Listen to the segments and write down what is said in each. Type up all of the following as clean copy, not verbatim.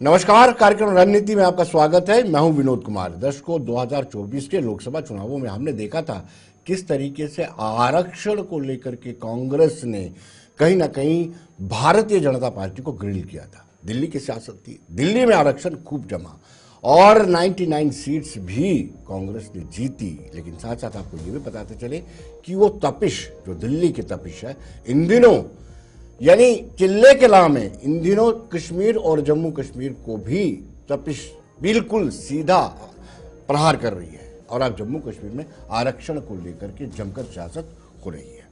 नमस्कार, कार्यक्रम रणनीति में आपका स्वागत है। मैं हूं विनोद कुमार। दर्शकों, 2024 के लोकसभा चुनावों में हमने देखा था किस तरीके से आरक्षण को लेकर के कांग्रेस ने कहीं ना कहीं भारतीय जनता पार्टी को ग्रिल किया था। दिल्ली की सियासत थी, दिल्ली में आरक्षण खूब जमा और 99 सीट्स भी कांग्रेस ने जीती। लेकिन साथ साथ आपको ये भी बताते चले कि वो तपिश, जो दिल्ली की तपिश है, इन दिनों यानी चिल्ले के लाम में इन दिनों कश्मीर और जम्मू कश्मीर को भी तपिश बिल्कुल सीधा प्रहार कर रही है। और अब जम्मू कश्मीर में आरक्षण को लेकर के जमकर सियासत हो रही है।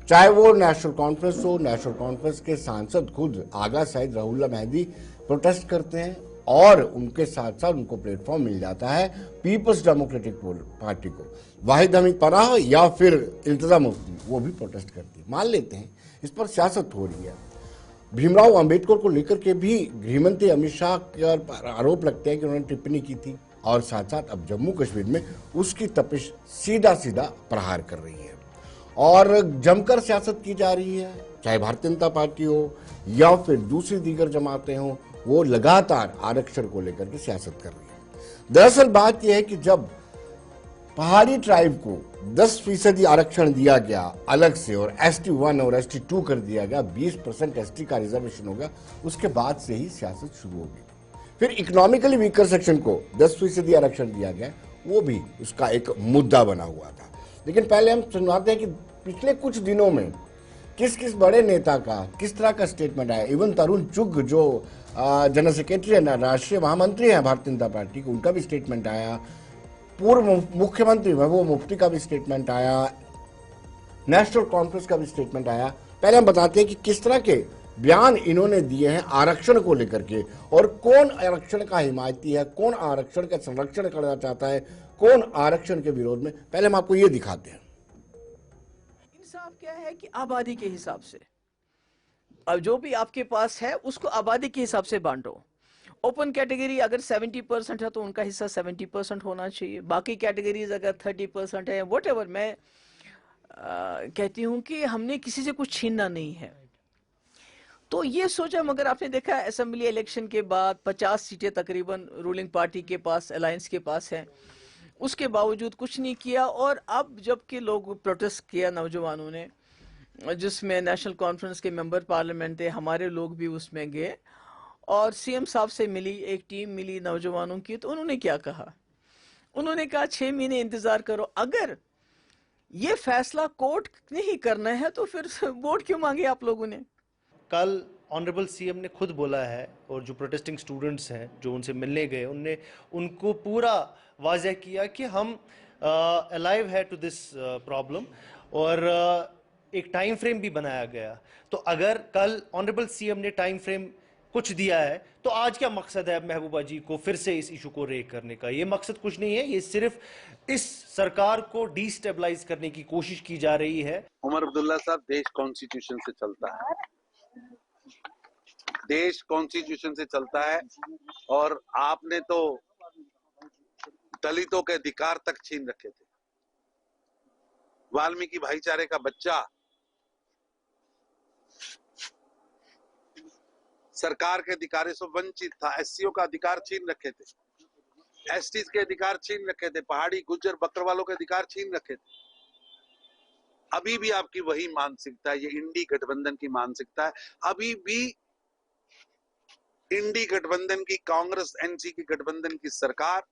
चाहे वो नेशनल कॉन्फ्रेंस हो, नेशनल कॉन्फ्रेंस के सांसद खुद आगा सईद रहुल्ला मेहदी प्रोटेस्ट करते हैं और उनके साथ साथ उनको प्लेटफॉर्म मिल जाता है पीपल्स डेमोक्रेटिक पार्टी को। वाहिद हमीद पनाह या फिर इल्तिजा मुफ्ती, वो भी प्रोटेस्ट करती है। मान लेते हैं इस पर सियासत हो रही है। भीमराव अंबेडकर को लेकर के भी गृहमंत्री अमित शाह पर आरोप लगते हैं कि उन्होंने टिप्पणी की थी और साथ साथ अब जम्मू कश्मीर में उसकी तपिश सीधा सीधा प्रहार कर रही है और जमकर सियासत की जा रही है। चाहे भारतीय जनता पार्टी हो या फिर दूसरी दीगर जमातें हो, वो लगातार आरक्षण को लेकर के सियासत कर रही है। दरअसल बात यह है कि जब पहाड़ी ट्राइब को 10% आरक्षण दिया गया अलग से और ST1 और ST2 कर दिया गया, 20% ST का रिजर्वेशन हो गया, उसके बाद से ही सियासत शुरू हो गई। फिर इकोनॉमिकली वीकर सेक्शन को 10% आरक्षण दिया गया, वो भी उसका एक मुद्दा बना हुआ था। लेकिन पहले हम सुनाते हैं कि पिछले कुछ दिनों में किस किस बड़े नेता का किस तरह का स्टेटमेंट आया। इवन तरुण चुग जो जनरल सेक्रेटरी है, राष्ट्रीय महामंत्री है भारतीय जनता पार्टी को, उनका भी स्टेटमेंट आया। पूर्व मुख्यमंत्री महबूबा मुफ्ती का भी स्टेटमेंट आया, नेशनल कॉन्फ्रेंस का भी स्टेटमेंट आया। पहले हम बताते हैं कि किस तरह के बयान इन्होंने दिए हैं आरक्षण को लेकर के और कौन आरक्षण का हिमायती है, कौन आरक्षण का संरक्षण करना चाहता है, कौन आरक्षण के विरोध में। पहले हम आपको ये दिखाते हैं। इंसाफ क्या है कि आबादी के हिसाब से, अब जो भी आपके पास है उसको आबादी के हिसाब से बांटो। ओपन कैटेगरी अगर 70% है तो उनका हिस्सा 70% होना चाहिए। बाकी कैटेगरीज अगर 30% है, वॉटेवर। मैं कहती हूँ कि हमने किसी से कुछ छीनना नहीं है। तो ये सोचा, मगर आपने देखा असेंबली इलेक्शन के बाद 50 सीटें तकरीबन रूलिंग पार्टी के पास, अलायंस के पास है, उसके बावजूद कुछ नहीं किया। और अब जबकि लोग प्रोटेस्ट किया नौजवानों ने, जिसमें नेशनल कॉन्फ्रेंस के मेंबर पार्लियामेंट थे, हमारे लोग भी उसमें गए और सीएम साहब से मिली, एक टीम मिली नौजवानों की। तो उन्होंने क्या कहा? उन्होंने कहा 6 महीने इंतजार करो। अगर ये फैसला कोर्ट ने ही करना है तो फिर वोट क्यों मांगे आप लोगों ने? कल ऑनरेबल सीएम ने खुद बोला है और जो प्रोटेस्टिंग स्टूडेंट्स हैं जो उनसे मिलने गए, उनने उनको पूरा वाज़ह किया कि हम अलाइव है टू दिस प्रॉब्लम और एक टाइम फ्रेम भी बनाया गया। तो अगर कल ऑनरेबल सीएम ने टाइम फ्रेम कुछ दिया है तो आज क्या मकसद है महबूबा जी को फिर से इस इशू को रेक करने का? ये मकसद कुछ नहीं है, ये सिर्फ इस सरकार को डिस्टेबलाइज करने की कोशिश की जा रही है। उमर अब्दुल्ला साहब, देश कॉन्स्टिट्यूशन से चलता है, देश कॉन्स्टिट्यूशन से चलता है और आपने तो दलितों के अधिकार तक छीन रखे थे। वाल्मीकि भाईचारे का बच्चा सरकार के अधिकारों से वंचित था, एससीओ का अधिकार छीन रखे थे, एसटीज के अधिकार छीन रखे थे, पहाड़ी गुज्जर बकरवालों के अधिकार छीन रखे थे। अभी भी आपकी वही मानसिकता है, ये इंडी गठबंधन की मानसिकता है। अभी भी इंडी गठबंधन की, कांग्रेस एनसी की गठबंधन की सरकार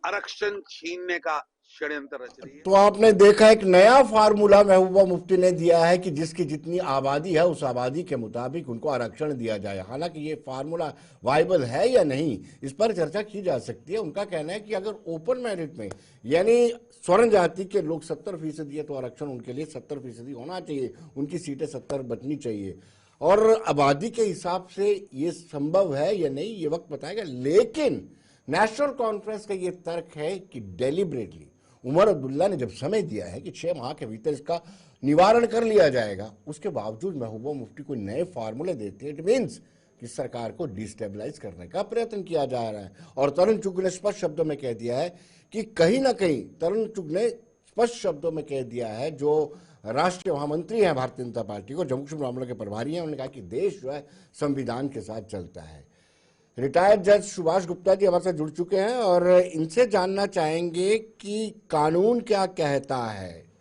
आरक्षण छीनने का षड्यंत्र रच रही है। तो आपने देखा एक नया फार्मूला महबूबा मुफ्ती ने दिया है कि जिसकी जितनी आबादी है उस आबादी के मुताबिक उनको आरक्षण दिया जाए। हालांकि ये फार्मूला वाइबल है या नहीं, इस पर चर्चा की जा सकती है। उनका कहना है कि अगर ओपन मेरिट में यानी स्वर्ण जाति के लोग 70% है तो आरक्षण उनके लिए 70% होना चाहिए, उनकी सीटें 70 बचनी चाहिए। और आबादी के हिसाब से ये संभव है या नहीं, ये वक्त बताएगा। लेकिन नेशनल कॉन्फ्रेंस का ये तर्क है कि डेलिबरेटली उमर अब्दुल्ला ने जब समय दिया है कि 6 माह के भीतर इसका निवारण कर लिया जाएगा, उसके बावजूद महबूबा मुफ्ती को नए फार्मूले देते हैं। इट मीन्स कि सरकार को डिस्टेबलाइज करने का प्रयत्न किया जा रहा है। और तरुण चुग ने स्पष्ट शब्दों में कह दिया है कि कहीं ना कहीं तरुण चुग ने स्पष्ट शब्दों में कह दिया है जो राष्ट्रीय महामंत्री हैं भारतीय जनता पार्टी को, जम्मू कश्मीर मामलों के प्रभारी हैं। उन्होंने कहा कि देश जो है संविधान के साथ चलता है। रिटायर्ड जज सुभाष गुप्ता जी हमारे साथ जुड़ चुके हैं और इनसे जानना चाहेंगे कि कानून क्या कहता है।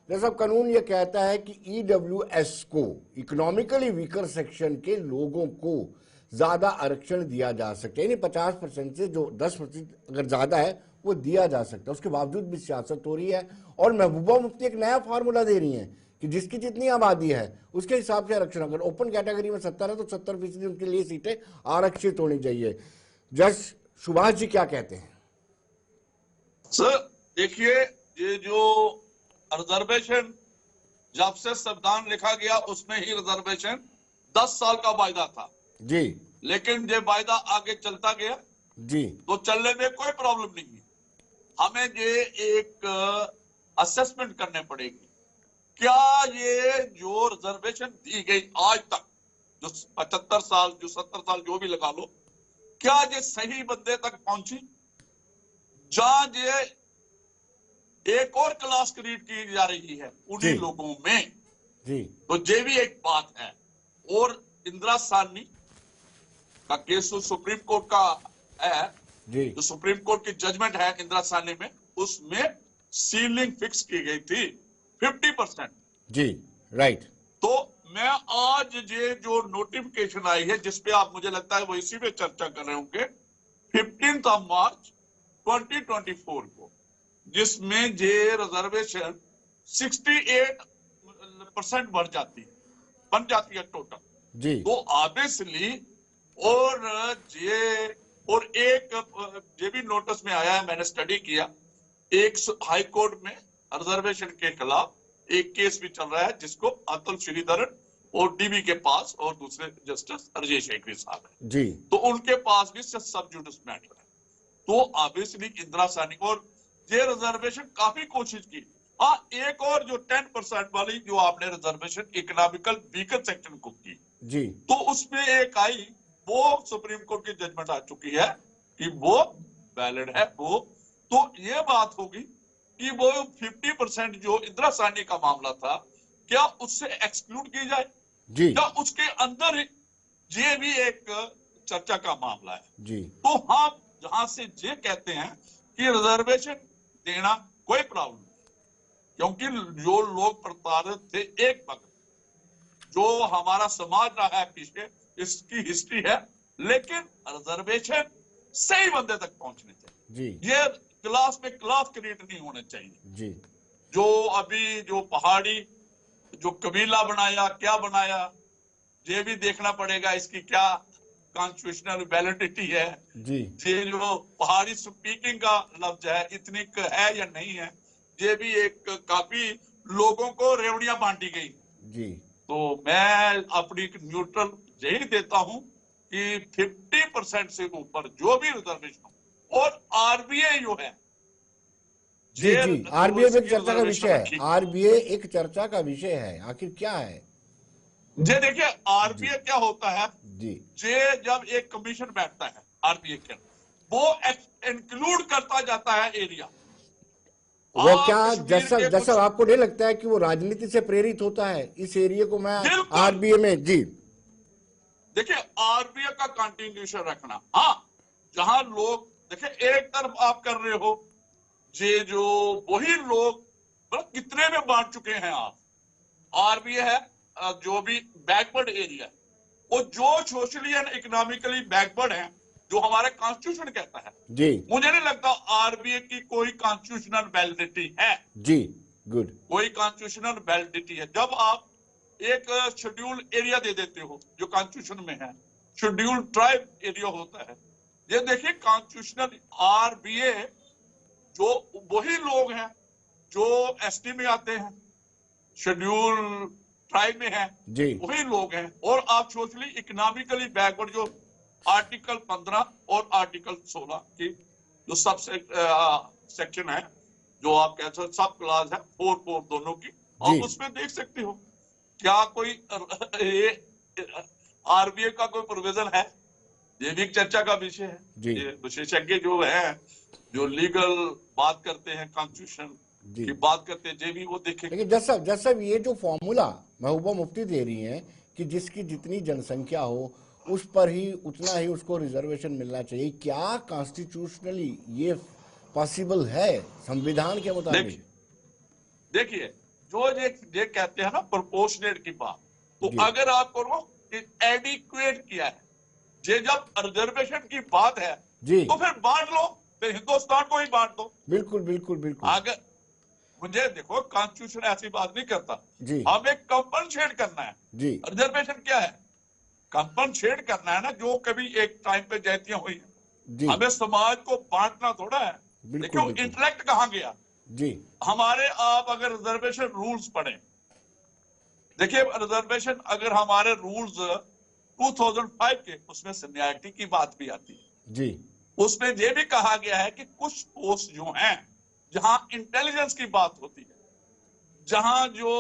जैसा साहब, कानून ये कहता है कि EWS को, इकोनॉमिकली वीकर सेक्शन के लोगों को ज्यादा आरक्षण दिया जा सकता है, यानी 50% से जो 10% अगर ज्यादा है वो दिया जा सकता है। उसके बावजूद भी सियासत हो रही है और महबूबा मुफ्ती एक नया फार्मूला दे रही हैं कि जिसकी जितनी आबादी है उसके हिसाब से आरक्षण, अगर ओपन कैटेगरी में 70 है तो 70% उनके लिए सीटें आरक्षित होनी चाहिए। जज सुभाष जी क्या कहते हैं? सर देखिए, ये जो रिजर्वेशन जब से संविधान लिखा गया उसमें ही रिजर्वेशन 10 साल का वायदा था जी, लेकिन ये वायदा आगे चलता गया जी, तो चलने में कोई प्रॉब्लम नहीं है। हमें ये एक असेसमेंट करने पड़ेगी, क्या ये जो रिजर्वेशन दी गई आज तक, जो 75 साल, जो 70 साल, जो भी लगा लो, क्या ये सही बंदे तक पहुंची? जहां ये एक और क्लास क्रिएट की जा रही है उन्हीं जी। लोगों में, जी, तो ये भी एक बात है। और इंदिरा साहनी का केस सुप्रीम कोर्ट का है, जी, जो सुप्रीम कोर्ट की जजमेंट है इंदिरा साहनी में, उसमें सीलिंग फिक्स की गई थी 50%। जी, राइट। तो मैं आज ये जो नोटिफिकेशन आई है जिसपे आप, मुझे लगता है वो इसी पे चर्चा कर रहे होंगे, 15 मार्च 2024 को, जिसमें ये रिजर्वेशन 68% बन जाती है टोटल। जी, तो ऑब्वियसली और एक ये भी नोटिस में आया है, मैंने स्टडी किया, एक हाई कोर्ट में रिजर्वेशन के खिलाफ एक केस भी चल रहा है जिसको अतुल श्रीधरन और डीबी के पास और दूसरे जस्टिस राजेश हेगड़े साहब है, जी, तो उनके पास भी सब जुडिस मैटर है। तो ऑब्वियसली इंदिरा साहनी और ये रिजर्वेशन काफी कोशिश की। हाँ, एक और जो 10% वाली जो आपने रिजर्वेशन इकोनॉमिकल वीकर सेक्शन को की, जी, तो उसमें एक आई, वो सुप्रीम कोर्ट की जजमेंट आ चुकी है कि वो वैलिड है। वो तो ये बात होगी कि वो 50% जो इंदिरा साहनी का मामला था, क्या उससे एक्सक्लूड की जाए, जी, या उसके अंदर ये भी एक चर्चा का मामला है। जी, तो हम जहां से ये कहते हैं कि रिजर्वेशन देना कोई प्रॉब्लम नहीं, क्योंकि जो लोग प्रताड़ित थे, एक वक्त जो हमारा समाज रहा है पीछे, इसकी हिस्ट्री है, लेकिन रिजर्वेशन सही बंदे तक पहुंचने चाहिए। जी, ये क्लास में क्लास क्रिएट नहीं होने चाहिए। जी, जो अभी जो पहाड़ी जो कबीला बनाया, क्या बनाया, ये भी देखना पड़ेगा, इसकी क्या कॉन्स्टिट्यूशनल वैलिडिटी है। जी, ये जो पहाड़ी स्पीकिंग का लफ्ज है, इतनी है या नहीं है, ये भी एक, काफी लोगों को रेवड़ियां बांटी गई। जी, तो मैं अपनी न्यूट्रल यही देता हूं कि 50% से ऊपर जो भी रिजर्वेशन हो, और आरबीए जो है, जी, जी, आरबीए भी एक चर्चा का विषय है। आरबीए एक चर्चा का विषय है, आखिर क्या है? ये देखिए, आरबीए क्या होता है, जी, ये जब एक कमीशन बैठता है आरबीए के, वो इंक्लूड करता जाता है एरिया। वो आप क्या, कश्मीर जैसा के जैसा कुछ- आपको नहीं लगता है कि वो राजनीति से प्रेरित होता है इस एरिया को? मैं बिल्कुल। आरबीए में, जी, देखिए, आरबीए का कंटिन्यूशन रखना, हाँ, जहां लोग, देखिए, एक तरफ आप कर रहे हो, ये जो वही लोग मतलब कितने में बांट चुके हैं आप। आरबीए है जो भी बैकवर्ड एरिया है, वो जो सोशली एंड इकोनॉमिकली बैकवर्ड है, जो हमारा कॉन्स्टिट्यूशन कहता है, जी, मुझे नहीं लगता आरबीए की कोई कॉन्स्टिट्यूशनल वैलिडिटी है। जी, गुड, कोई कॉन्स्टिट्यूशनल वैलिडिटी है जब आप एक शेड्यूल एरिया दे देते हो, जो कॉन्स्टिट्यूशन में है, शेड्यूल ट्राइब एरिया होता है। ये देखिए, कॉन्स्टिट्यूशनल आरबीए जो वही लोग हैं जो एसटी में आते हैं, शेड्यूल ट्राइब में है, जी, वही लोग हैं। और आप सोशली इकोनॉमिकली बैकवर्ड जो आर्टिकल 15 और आर्टिकल 16 की जो सब सेक्शन है, जो आप कहते हो सब क्लास है, 4 दोनों की, जी। आप उसमें देख सकते हो क्या कोई आरबीए का कोई प्रोविजन है। ये भी एक चर्चा का विषय जी। है। ये विशेषज्ञ जो है, जो लीगल बात करते हैं कॉन्स्टिट्यूशन जी। की बात करते हैं, जेबी वो देखेंगे। लेकिन जज साहब ये जो फॉर्मूला महबूबा मुफ्ती दे रही हैं कि जिसकी जितनी जनसंख्या हो उस पर ही उतना ही उसको रिजर्वेशन मिलना चाहिए, क्या कॉन्स्टिट्यूशनली ये पॉसिबल है संविधान के मुताबिक? देखिए जो ये कहते हैं ना प्रोपोर्शनेट की बात, तो जी। अगर आप करो कि एडिक्वेट किया है, ये जब रिजर्वेशन की बात है जी। तो फिर बांट लो, फिर हिंदुस्तान को ही बांट दो। बिल्कुल बिल्कुल बिल्कुल। अगर मुझे देखो कॉन्स्टिट्यूशन ऐसी बात नहीं करता, जी। हमें कंपनसेट करना है। जी। रिजर्वेशन क्या है? कंपनसेट करना है ना, जो कभी एक टाइम पे जातियां हुई हैं। जी। हमें समाज को बांटना थोड़ा है। बिल्कुल, देखो बिल्कुल। इंटेलेक्ट कहां गया। जी। हमारे आप अगर रिजर्वेशन रूल्स पढ़ें, देखिए रिजर्वेशन अगर हमारे रूल्स 2005 के, उसमें सीनियरिटी की बात भी आती है। जी। उसमें यह भी कहा गया है कि कुछ पोस्ट जो हैं जहां इंटेलिजेंस की बात होती है, जहां जो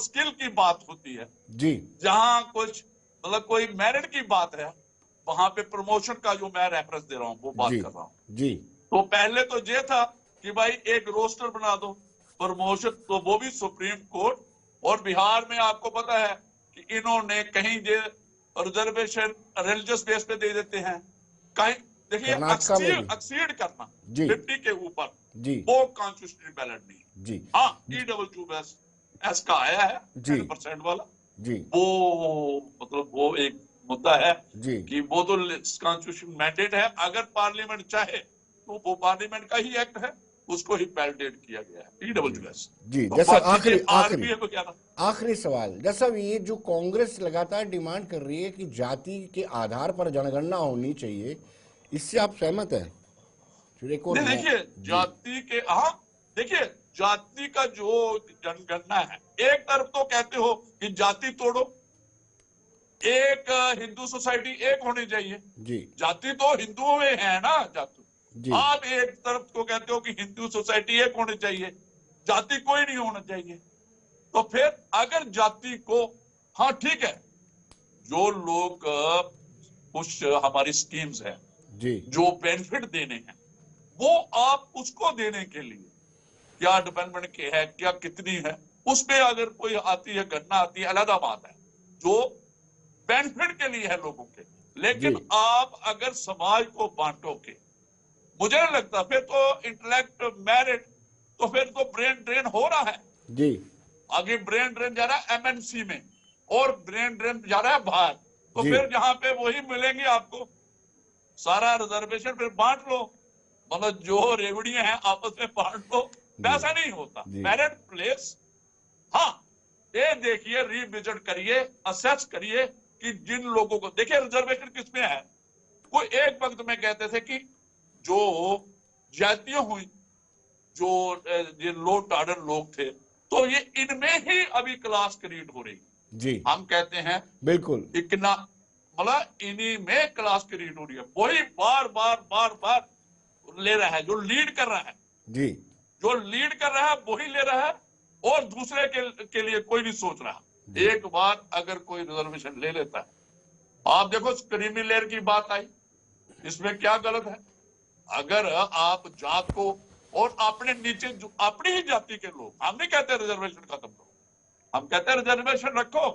स्किल की बात होती है, जी। जहां कुछ मतलब कोई मेरिट की बात है, वहां पे प्रमोशन का जो मैं रेफरेंस दे रहा हूं वो बात जी। कर रहा हूं। जी। तो पहले तो ये था कि भाई एक रोस्टर बना दो प्रमोशन, तो वो भी सुप्रीम कोर्ट, और बिहार में आपको पता है कि इन्होंने कहीं ये रिजर्वेशन रिलीजियस बेस पे दे देते हैं, कहीं देखिए कर्नाटका में भी। एक्सीड करना जी। 50 के ऊपर, जी। वो कॉन्स्टिट्यूशनल बैलेंस नहीं। जी। हाँ EWS का आया है जी। 10% वाला, जी। वो मतलब वो एक मुद्दा है जी। कि वो तो कॉन्स्टिट्यूशन मैंडेट है, अगर पार्लियामेंट चाहे तो वो पार्लियामेंट का ही एक्ट है, उसको ही वैलिडेट किया गया है EWS। जी। तो जैसा बाकी आखिरी ये RBA को क्या था? आखिरी सवाल, जैसा ये जो कांग्रेस लगातार डिमांड कर रही है कि जाति के आधार पर जनगणना होनी चाहिए, इससे आप सहमत हैं? फिर एक और नहीं, देखिए जी। जाति के, हाँ देखिए जाति का जो जनगणना है, एक तरफ तो कहते हो कि जाति तोड़ो, एक हिंदू सोसाइटी एक होनी चाहिए। जी। जाति तो हिंदुओं में है ना, जाति। जी। आप एक तरफ को कहते हो कि हिंदू सोसाइटी एक होनी चाहिए, जाति कोई नहीं होना चाहिए। तो फिर अगर जाति को, हाँ ठीक है, जो लोग कुछ हमारी स्कीम्स है, जी। जो बेनिफिट देने हैं, वो आप उसको देने के लिए क्या डिपेंडमेंट के है, क्या कितनी है, उसमें अगर कोई आती है गणना आती है, अलग बात है, जो बेनिफिट के लिए है लोगों के। लेकिन जी। आप अगर समाज को बांटोगे, मुझे नहीं लगता, फिर तो इंटेलेक्ट मेरिट, तो फिर तो ब्रेन ड्रेन हो रहा है। जी। आगे ब्रेन ड्रेन जा रहा है MNC में, और ब्रेन ड्रेन जा रहा है बाहर। तो जी। फिर जहां पे वही मिलेंगे आपको, सारा रिजर्वेशन फिर बांट लो, मतलब जो रेवड़ियां हैं आपस में बांट लो। ऐसा नहीं होता, जी। Merit place. हाँ ये देखिए, रिविजिट करिए, असेस करिए कि जिन लोगों को, देखिए रिजर्वेशन किसमें है। कोई एक वक्त में कहते थे कि जो जातियां हुई, जो ये लो टाडर लोग थे, तो ये इनमें ही अभी क्लास क्रिएट हो रही। जी। हम कहते हैं बिल्कुल। इतना, मतलब इन्हीं में क्लास क्रिएट हो रही है। वही बार बार बार बार ले रहा है, जो लीड कर रहा है, जी। जो लीड कर रहा है वही ले रहा है, और दूसरे के लिए कोई नहीं सोच रहा। एक बार अगर कोई रिजर्वेशन ले लेता है, आप देखो क्रीमी लेयर की बात आई, इसमें क्या गलत है? अगर आप जात को और अपने नीचे जो अपनी ही जाति के लोग, हम नहीं कहते रिजर्वेशन खत्म करो, हम कहते हैं रिजर्वेशन रखो,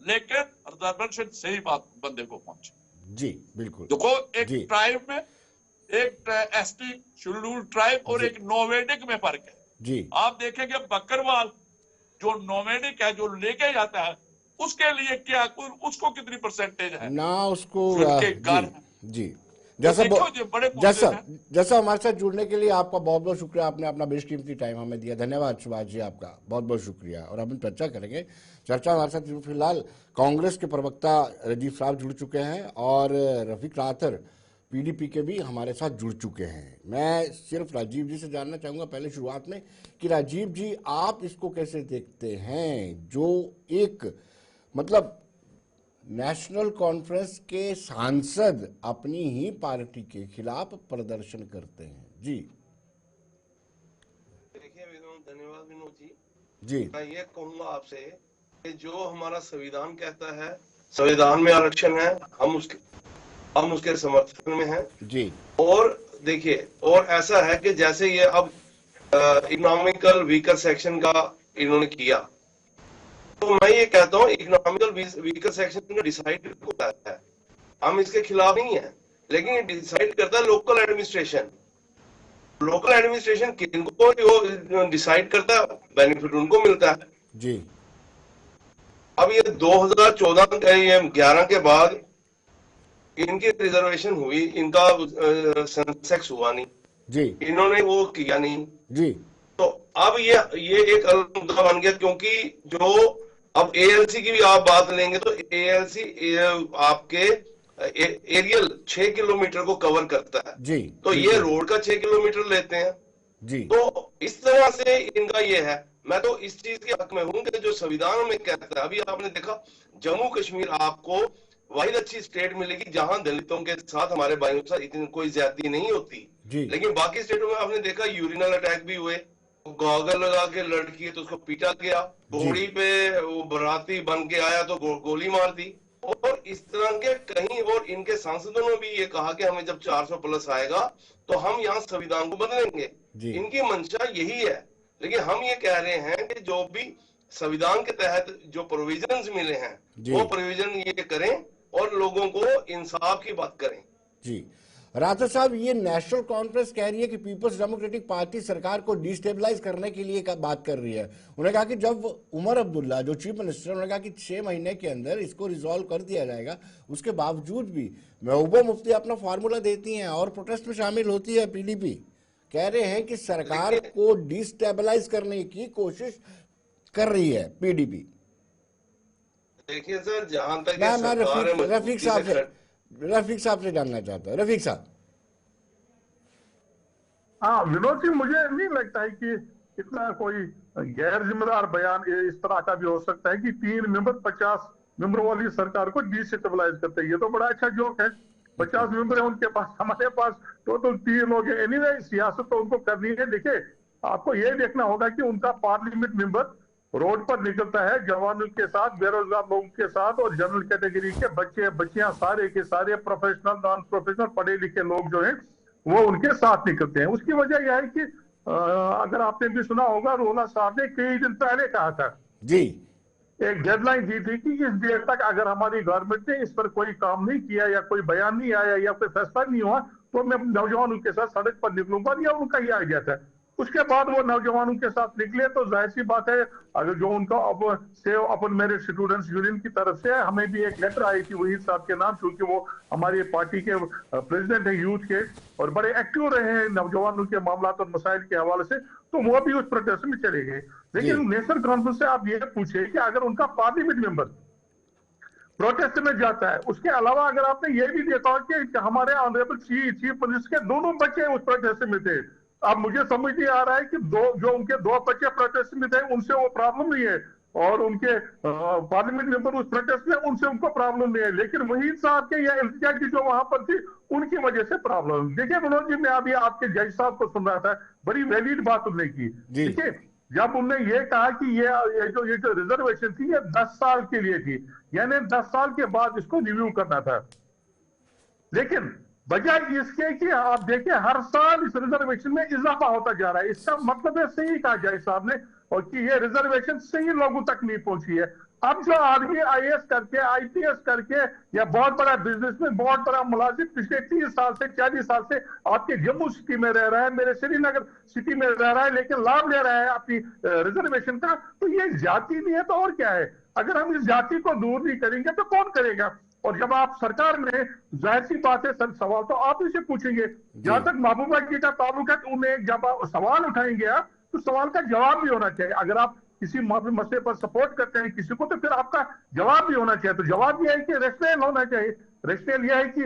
लेकिन रिजर्वेशन से ही बात बंदे को पहुंचे। जी। बिल्कुल। देखो एक जी। ट्राइब में, एक ST शेड्यूल्ड ट्राइब और जी। एक नोवेडिक में फर्क है। जी। आप देखेंगे बकरवाल जो नोवेडिक है, जो लेके जाता है, उसके लिए क्या, उसको कितनी परसेंटेज है ना उसको उनके घर है। जी। तो जैसा देखो ये बड़े मुद्दे हैं। जैसा हमारे साथ जुड़ने के लिए आपका बहुत बहुत शुक्रिया, आपने अपना बेशकीमती टाइम हमें दिया। धन्यवाद सुभाष जी, आपका बहुत बहुत शुक्रिया। और अब हम चर्चा करेंगे। चर्चा हमारे साथ फिलहाल कांग्रेस के प्रवक्ता राजीव साहब जुड़ चुके हैं, और रफीक राथर PDP के भी हमारे साथ जुड़ चुके हैं। मैं सिर्फ राजीव जी से जानना चाहूँगा पहले शुरुआत में कि राजीव जी, आप इसको कैसे देखते हैं, जो एक मतलब नेशनल कॉन्फ्रेंस के सांसद अपनी ही पार्टी के खिलाफ प्रदर्शन करते हैं? जी। देखिए धन्यवाद विनोद जी। जी। मैं ये कहूंगा आपसे कि जो हमारा संविधान कहता है, संविधान में आरक्षण है, हम उसके समर्थन में हैं। जी। और देखिए, और ऐसा है कि जैसे ये अब इकोनॉमिकल वीकर सेक्शन का इन्होंने किया। तो मैं ये कहता हूँ इकोनॉमिकल वीकर सेक्शन डिसाइड होता है, हम इसके खिलाफ नहीं है, लेकिन डिसाइड करता है लोकल एडमिनिस्ट्रेशन। लोकल एडमिनिस्ट्रेशन किनको डिसाइड करता है, बेनिफिट उनको मिलता है जी। अब ये 2014 के ये 11 के बाद इनकी रिजर्वेशन हुई, इनका सेंसेक्स हुआ नहीं जी इन्होंने वो किया नहीं, जी तो अब ये एक अलग मुद्दा बन गया। क्योंकि जो अब एएलसी की भी आप बात लेंगे तो एएलसी आपके एरियल 6 किलोमीटर को कवर करता है जी तो ये रोड का 6 किलोमीटर लेते हैं। जी तो इस तरह से इनका ये है। मैं तो इस चीज के हक में हूं कि जो संविधान में कहता है, अभी आपने देखा जम्मू कश्मीर आपको वाहिद अच्छी स्टेट मिलेगी जहां दलितों के साथ, हमारे भाइयों के साथ इतनी कोई ज्यादती नहीं होती, जी लेकिन बाकी स्टेटों में आपने देखा यूरिनल अटैक भी हुए, गॉगल लगा के लड़की है तो उसको पीटा गया, घोड़ी पे वो बराती बन के आया तो गोली मार दी, और इस तरह के कहीं। और इनके सांसदों ने भी ये कहा कि हमें जब 400 प्लस आएगा तो हम यहाँ संविधान को बदलेंगे। इनकी मंशा यही है, लेकिन हम ये कह रहे हैं कि जो भी संविधान के तहत जो प्रोविजंस मिले हैं वो प्रोविजन ये करें और लोगों को इंसाफ की बात करें। जी राठौर साहब, ये नेशनल कॉन्फ्रेंस कह रही है कि पीपल्स डेमोक्रेटिक पार्टी सरकार को डिस्टेबलाइज करने के लिए बात कर रही है। उन्होंने कहा कि जब उमर अब्दुल्ला जो चीफ मिनिस्टर, उन्होंने कहा कि 6 महीने के अंदर इसको रिजॉल्व कर दिया जाएगा, उसके बावजूद भी महबूबा मुफ्ती अपना फार्मूला देती हैं और प्रोटेस्ट में शामिल होती है पीडीपी। कह रहे हैं कि सरकार को डिस्टेबलाइज करने की कोशिश कर रही है पीडीपी। देखिए सर, जहां तक मैं रफीक साहब से जानना चाहता हूँ। रफीक साहब। हाँ विनोद जी, मुझे नहीं लगता है कि इतना कोई गैर जिम्मेदार बयान इस तरह का भी हो सकता है कि 3 मेंबर 50 मेंबर वाली सरकार को डिस्टेबलाइज करते हैं। ये तो बड़ा अच्छा जोक है। 50 मेंबर है उनके पास, हमारे पास टोटल 3 लोग हैं। एनीवे सियासत तो उनको करनी है। देखिए, आपको ये देखना होगा कि उनका पार्लियामेंट मेंबर रोड पर निकलता है जवानों के साथ, बेरोजगार लोगों के साथ, और जनरल कैटेगरी के बच्चे बच्चियां सारे के सारे, प्रोफेशनल नॉन प्रोफेशनल पढ़े लिखे लोग जो हैं वो उनके साथ निकलते हैं। उसकी वजह यह है कि अगर आपने भी सुना होगा, रोला साहब ने कई दिन पहले कहा था जी, एक डेडलाइन दी थी कि इस डेट तक अगर हमारी गवर्नमेंट ने इस पर कोई काम नहीं किया या कोई बयान नहीं आया या कोई फैसला नहीं हुआ तो मैं नौजवानों के साथ सड़क पर निकलूंगा। या उनका ही आइडिया था। उसके बाद वो नौजवानों के साथ निकले तो जाहिर सी बात है, अगर जो उनका सेव अपन मेरिट स्टूडेंट्स यूनियन की तरफ से हमें भी एक लेटर आई थी वहीद साहब के नाम, क्योंकि वो हमारी पार्टी के प्रेसिडेंट है यूथ के और बड़े एक्टिव रहे हैं नौजवानों के मामला और मसाइल के हवाले से, तो वो भी उस प्रोटेस्ट में चले गए। लेकिन नेशनल कॉन्फ्रेंस से आप ये पूछे कि अगर उनका पार्लियामेंट मेंबर प्रोटेस्ट में जाता है, उसके अलावा अगर आपने ये भी देखा कि हमारे ऑनरेबल चीफ मिनिस्टर के दोनों बच्चे उस प्रोटेस्ट में थे। अब मुझे समझ नहीं आ रहा है कि उनके 2 बच्चे प्रोटेस्ट में थे उनसे वो प्रॉब्लम नहीं है, और उनके पार्लियामेंट मेंबर उस प्रोटेस्ट में उनसे उनको प्रॉब्लम नहीं है, लेकिन वहीद साहब के या इल्तिजा की जो वहां पर थी उनकी वजह से प्रॉब्लम। देखिए मनोज जी, मैं अभी आपके जज साहब को सुन रहा था, बड़ी वैलिड बात उन्होंने की। देखिए, जब उन्होंने ये कहा कि ये जो रिजर्वेशन थी ये 10 साल के लिए थी, यानी 10 साल के बाद इसको रिव्यू करना था। लेकिन बजाय इसके कि आप देखिए हर साल इस रिजर्वेशन में इजाफा होता जा रहा है। इसका मतलब है, सही कहा जय साहब ने, और कि ये रिजर्वेशन सही लोगों तक नहीं पहुंची है। अब जो आदमी आईएएस करके, आईपीएस करके या बहुत बड़ा बिजनेस में बहुत बड़ा मुलाजिम पिछले 30 साल से 40 साल से आपके जम्मू सिटी में रह रहा है, मेरे श्रीनगर सिटी में रह रहा है, लेकिन लाभ ले रहा है अपनी रिजर्वेशन का, तो ये जाति नहीं है तो और क्या है? अगर हम इस जाति को दूर नहीं करेंगे तो कौन करेगा? और जब आप सरकार में, जाहिर सी बात है सर, सवाल तो आप इसे पूछेंगे। जहां तक महबूबा जी का ताल्लुक है, उन्हें जब आप सवाल उठाएंगे आप, तो सवाल का जवाब भी होना चाहिए। अगर आप किसी मसले पर सपोर्ट करते हैं किसी को, तो फिर आपका जवाब भी होना चाहिए। तो जवाब यह है कि रेशनल होना चाहिए। रेशनल यह है कि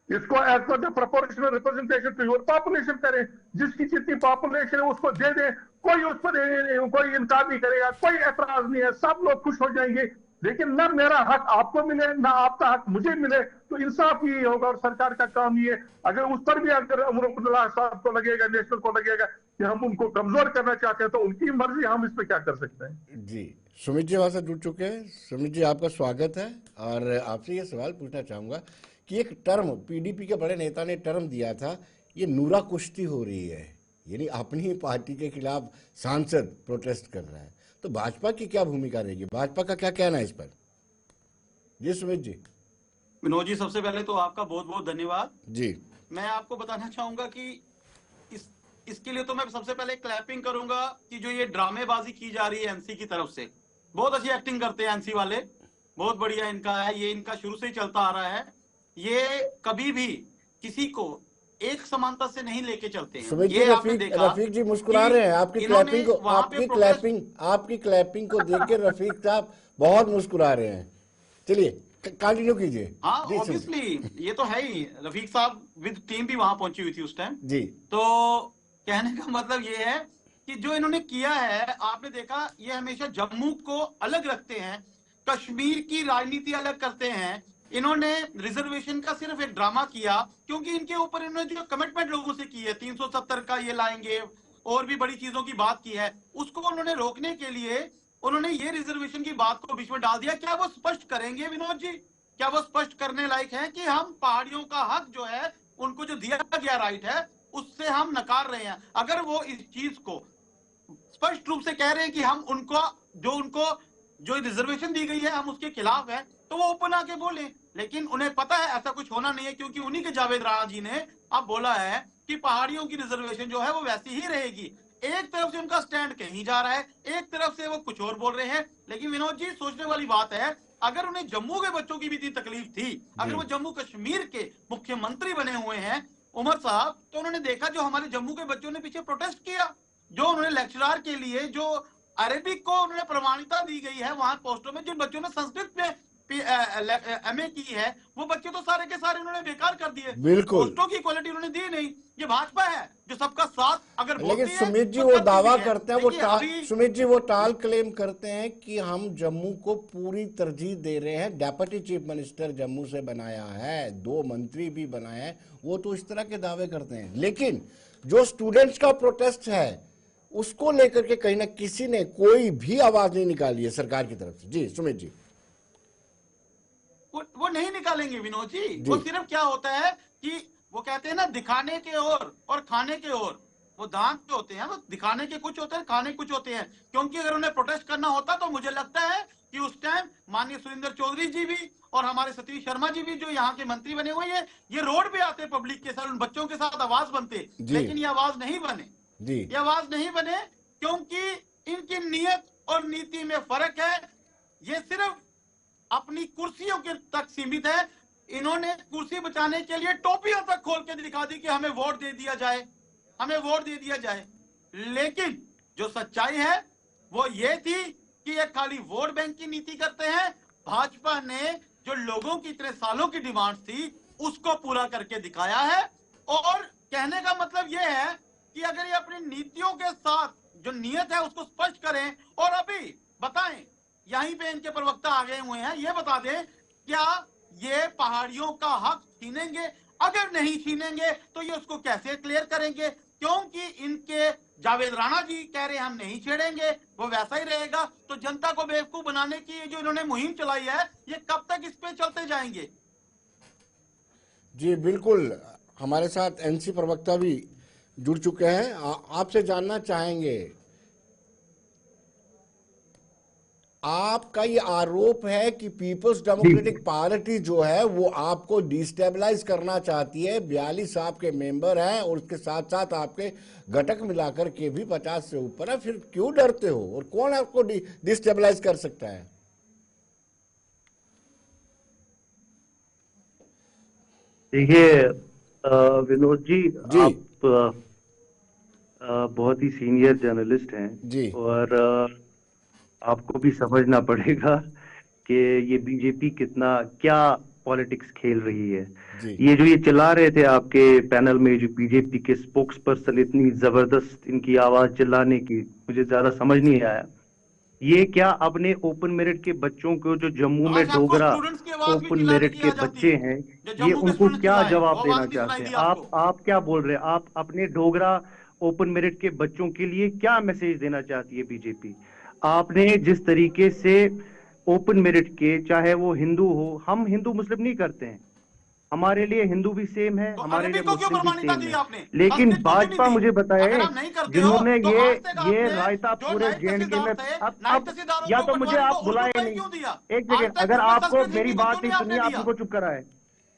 इसको as per the proportional representation to your population करें, जिसकी जितनी पॉपुलेशन है उसको दे दें, कोई उस पर कोई इनकार नहीं करेगा, कोई एतराज नहीं है, सब लोग खुश हो जाएंगे। लेकिन ना मेरा हक आपको मिले ना आपका हक मुझे मिले, तो इंसाफ ही होगा और सरकार का काम ये। अगर उस पर भी अगर उमर अब्दुल्ला साहब को लगेगा, नेशनल को लगेगा कि हम उनको कमजोर करना चाहते हैं, तो उनकी मर्जी, हम इस पर क्या कर सकते हैं। जी सुमित जी वहां से जुड़ चुके हैं। सुमित जी, आपका स्वागत है और आपसे ये सवाल पूछना चाहूंगा कि एक टर्म पीडीपी के बड़े नेता ने टर्म दिया था, ये नूरा कुश्ती हो रही है, यानी अपनी ही पार्टी के खिलाफ सांसद प्रोटेस्ट कर रहा है, तो भाजपा की क्या भूमिका रहेगी, भाजपा का क्या कहना है इस पर? जी सुमित जी। विनोद जी, सबसे पहले तो आपका बहुत बहुत धन्यवाद जी। मैं आपको बताना चाहूंगा कि इसके लिए तो मैं सबसे पहले क्लैपिंग करूंगा कि जो ये ड्रामेबाजी की जा रही है एनसी की तरफ से, बहुत अच्छी एक्टिंग करते हैं एनसी वाले, बहुत बढ़िया इनका है, ये इनका शुरू से ही चलता आ रहा है। ये कभी भी किसी को एक समानता से नहीं लेके चलते हैं। सुमित जी, ये आपने देखा रफीक जी मुस्कुरा रहे हैं आपकी क्लैपिंग को देख के रफीक साहब बहुत मुस्कुरा रहे हैं। चलिए कंटिन्यू कीजिए। हाँ, ऑब्वियसली ये तो है ही, रफीक साहब विद टीम भी वहां पहुंची हुई थी उस टाइम जी। तो कहने का मतलब ये है कि जो इन्होंने किया है, आपने देखा ये हमेशा जम्मू को अलग रखते हैं, कश्मीर की राजनीति अलग करते हैं। इन्होंने रिजर्वेशन का सिर्फ एक ड्रामा किया, क्योंकि इनके ऊपर इन्होंने जो कमिटमेंट लोगों से की है 370 का ये लाएंगे और भी बड़ी चीजों की बात की है, उसको उन्होंने रोकने के लिए उन्होंने ये रिजर्वेशन की बात को बीच में डाल दिया। क्या वो स्पष्ट करेंगे विनोद जी, क्या वो स्पष्ट करने लायक है कि हम पहाड़ियों का हक जो है, उनको जो दिया गया राइट है, उससे हम नकार रहे हैं? अगर वो इस चीज को स्पष्ट रूप से कह रहे हैं कि हम उनको जो रिजर्वेशन दी गई है हम उसके खिलाफ है, तो वो ओपन आके बोले। लेकिन उन्हें पता है ऐसा कुछ होना नहीं है, क्योंकि उन्हीं के जावेद राणा जी ने अब बोला है कि पहाड़ियों की रिजर्वेशन जो है वो वैसी ही रहेगी। एक तरफ से उनका स्टैंड कहीं जा रहा है, एक तरफ से वो कुछ और बोल रहे हैं। लेकिन विनोद जी, सोचने वाली बात है, अगर उन्हें जम्मू के बच्चों की भी इतनी तकलीफ थी, अगर वो जम्मू कश्मीर के मुख्यमंत्री बने हुए हैं उमर साहब, तो उन्होंने देखा जो हमारे जम्मू के बच्चों ने पीछे प्रोटेस्ट किया, जो उन्होंने लेक्चरर के लिए जो अरेबिक को उन्होंने प्रमाणिकता दी गई है वहां पोस्टों में, जिन बच्चों ने संस्कृत में एमए की है, वो बच्चे तो सारे के सारे उन्होंने बेकार कर दिए। बिल्कुल, पोस्टों की क्वालिटी उन्होंने दी नहीं। ये भाजपा है जो सबका साथ अगर बोलती है। लेकिन सुमित जी वो दावा करते हैं, सुमित जी वो टाल क्लेम करते हैं कि हम जम्मू को पूरी तरजीह दे रहे हैं, डेप्यूटी चीफ मिनिस्टर जम्मू से बनाया है, 2 मंत्री भी बनाए हैं, वो तो इस तरह के दावे करते हैं। लेकिन जो स्टूडेंट्स का प्रोटेस्ट है उसको लेकर के कहीं ना किसी ने कोई भी आवाज नहीं निकाली है सरकार की तरफ से। जी सुमित जी। वो नहीं निकालेंगे विनोद जी। वो सिर्फ क्या होता है कि वो कहते हैं ना, दिखाने के और खाने के और, वो दांत जो होते हैं वो दिखाने के कुछ होते हैं, खाने कुछ होते हैं। क्योंकि अगर उन्हें प्रोटेस्ट करना होता तो मुझे लगता है कि उस टाइम माननीय सुरेंद्र चौधरी जी भी और हमारे सतीश शर्मा जी भी जो यहाँ के मंत्री बने हुए हैं, ये रोड पे आते पब्लिक के साथ, उन बच्चों के साथ आवाज बनते। लेकिन ये आवाज नहीं बने, ये आवाज नहीं बने क्योंकि इनकी नीयत और नीति में फर्क है। ये सिर्फ अपनी कुर्सियों के तक सीमित है। इन्होंने कुर्सी बचाने के लिए टोपियां तक खोल के दिखा दी कि हमें वोट दे दिया जाए, हमें वोट दे दिया जाए। लेकिन जो सच्चाई है वो ये थी कि ये खाली वोट बैंक की नीति करते हैं। भाजपा ने जो लोगों की इतने सालों की डिमांड थी उसको पूरा करके दिखाया है। और कहने का मतलब ये है कि अगर ये अपनी नीतियों के साथ जो नियत है उसको स्पष्ट करें और अभी बताएं, यहीं पे इनके प्रवक्ता आ गए हुए हैं, ये बता दें क्या ये पहाड़ियों का हक छीनेंगे? अगर नहीं छीनेंगे तो ये उसको कैसे क्लियर करेंगे? क्योंकि इनके जावेद राणा जी कह रहे हैं हम नहीं छेड़ेंगे, वो वैसा ही रहेगा। तो जनता को बेवकूफ बनाने की जो इन्होंने मुहिम चलाई है, ये कब तक इस पे चलते जाएंगे? जी बिल्कुल, हमारे साथ एनसी प्रवक्ता भी जुड़ चुके हैं। आपसे जानना चाहेंगे, आपका ये आरोप है कि पीपल्स डेमोक्रेटिक पार्टी जो है वो आपको डिस्टेबलाइज करना चाहती है। 42 आपके मेंबर हैं और उसके साथ साथ आपके घटक मिलाकर के भी 50 से ऊपर है, फिर क्यों डरते हो और कौन आपको डिस्टेबलाइज कर सकता है? देखिए विनोद जी, आप बहुत ही सीनियर जर्नलिस्ट हैं जी, और आपको भी समझना पड़ेगा कि ये बीजेपी क्या पॉलिटिक्स खेल रही है। ये जो ये चिल्ला रहे थे आपके पैनल में, जो बीजेपी के स्पोक्स पर्सन, इतनी जबरदस्त इनकी आवाज चिल्लाने की, मुझे ज्यादा समझ नहीं आया। ये क्या अपने ओपन मेरिट के बच्चों को, जो जम्मू में डोगरा ओपन मेरिट के बच्चे हैं, ये उनको क्या जवाब देना चाहते हैं? आप क्या बोल रहे हैं? आप अपने डोगरा ओपन मेरिट के बच्चों के लिए क्या मैसेज देना चाहती है बीजेपी? आपने जिस तरीके से ओपन मेरिट के, चाहे वो हिंदू हो, हम हिंदू मुस्लिम नहीं करते हैं, हमारे लिए हिंदू भी सेम है, तो हमारे अरबी लिए को क्यों मुस्लिम भी प्रमाणिकता सेम दी है। आपने? लेकिन संस्कृत को क्यों नहीं भाजपा दी? मुझे बताए अगर आप नहीं करते हो जिन्होंने तो आज तक ये आपने रायता जो पूरे नाइट जेएंडके में तहसीलदार थे, नाइट अब तहसीलदारों या को तो मुझे पटवारी आप को उर्दू बुलाए कहीं नहीं। क्यों दिया? एक आज सेकंड, तक अगर उसमें आपको संस्कृत मेरी हिंदी को बात क्यों नहीं नहीं सुननी, आपने आप दिया? उनको चुप कराए।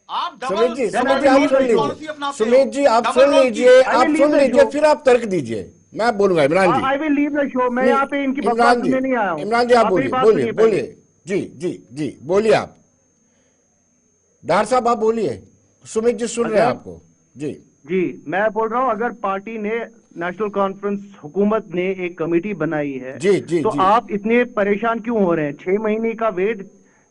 आप Sumit double ji, Then Sumit I ji will आप leave सुन the show. पॉलिसी लीजिए, अपनाते हो। सुमित जी आप डबल सुन रोल की। लीजिए, I आप will सुन leave the लीजिए, show. फिर आप तर्क दीजिए, मैं बोलूंगा। इमरान जी, I will leave the show. मैं नहीं, यहाँ पे इनकी बकवास इमरान जी, सुनने नहीं आया हूँ। इमरान जी आप मेरी बोलिए, बात बोलिए सुनिए पहले। बोलिए, जी जी जी बोलिए, आप डार साहब आप बोलिए, सुमित जी सुन रहे हैं अगर आपको। जी जी, मैं बोल रहा हूँ, अगर पार्टी ने नेशनल कॉन्फ्रेंस हुकूमत ने एक कमेटी बनाई है, जी जी तो जी आप इतने परेशान क्यों हो रहे हैं? 6 महीने का वेट,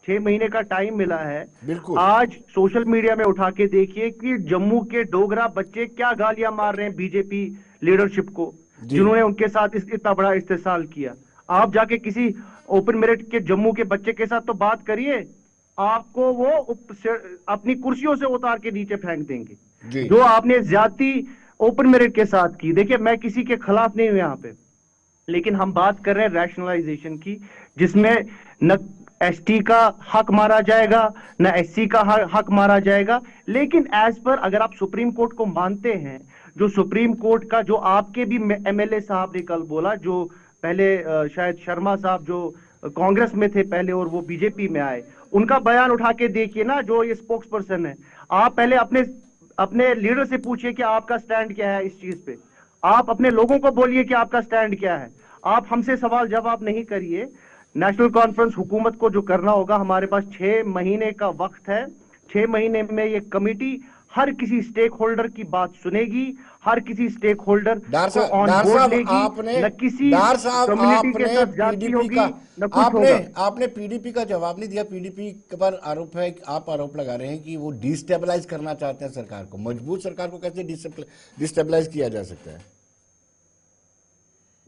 6 महीने का टाइम मिला है। बिल्कुल। आज सोशल मीडिया में उठा के देखिए कि जम्मू के डोगरा बच्चे क्या गालियां मार रहे हैं बीजेपी लीडरशिप को, जी। जिन्होंने उनके साथ इतना बड़ा इस्तेसाल किया। आप जाके किसी ओपन मेरिट के जम्मू के बच्चे के साथ तो बात करिए, आपको वो अपनी कुर्सियों से उतार के नीचे फेंक देंगे। जी। जो आपने ज्यादती ओपन मेरिट के साथ की, देखिए मैं किसी के खिलाफ नहीं हूं यहाँ पे, लेकिन हम बात कर रहे हैं रैशनलाइजेशन की, जिसमें न एसटी का हक मारा जाएगा, न एससी का हक मारा जाएगा। लेकिन एज पर, अगर आप सुप्रीम कोर्ट को मानते हैं, जो सुप्रीम कोर्ट का, जो आपके भी एमएलए साहब ने कल बोला, जो पहले शायद शर्मा साहब जो कांग्रेस में थे पहले और वो बीजेपी में आए, उनका बयान उठा के देखिए ना, जो ये स्पोक्स पर्सन है। आप पहले अपने अपने लीडर से पूछिए कि आपका स्टैंड क्या है इस चीज पे। आप अपने लोगों को बोलिए कि आपका स्टैंड क्या है। आप हमसे सवाल जवाब नहीं करिए। नेशनल कॉन्फ्रेंस हुकूमत को जो करना होगा, हमारे पास 6 महीने का वक्त है। 6 महीने में ये कमेटी हर किसी स्टेक होल्डर की बात सुनेगी, हर किसी स्टेक होल्डर को ऑन डार बोर्ड साहब लेगी, आपने, न किसी डार साहब कम्युनिटी के आपने साथ जाति पीडीपी होगी, का, न कुछ होगा। आपने पीडीपी का जवाब नहीं दिया। पीडीपी पर आरोप है, आप आरोप लगा रहे हैं कि वो डिस्टेबलाइज करना चाहते हैं सरकार को। मजबूत सरकार को कैसे डिस्टेबलाइज किया जा सकता है?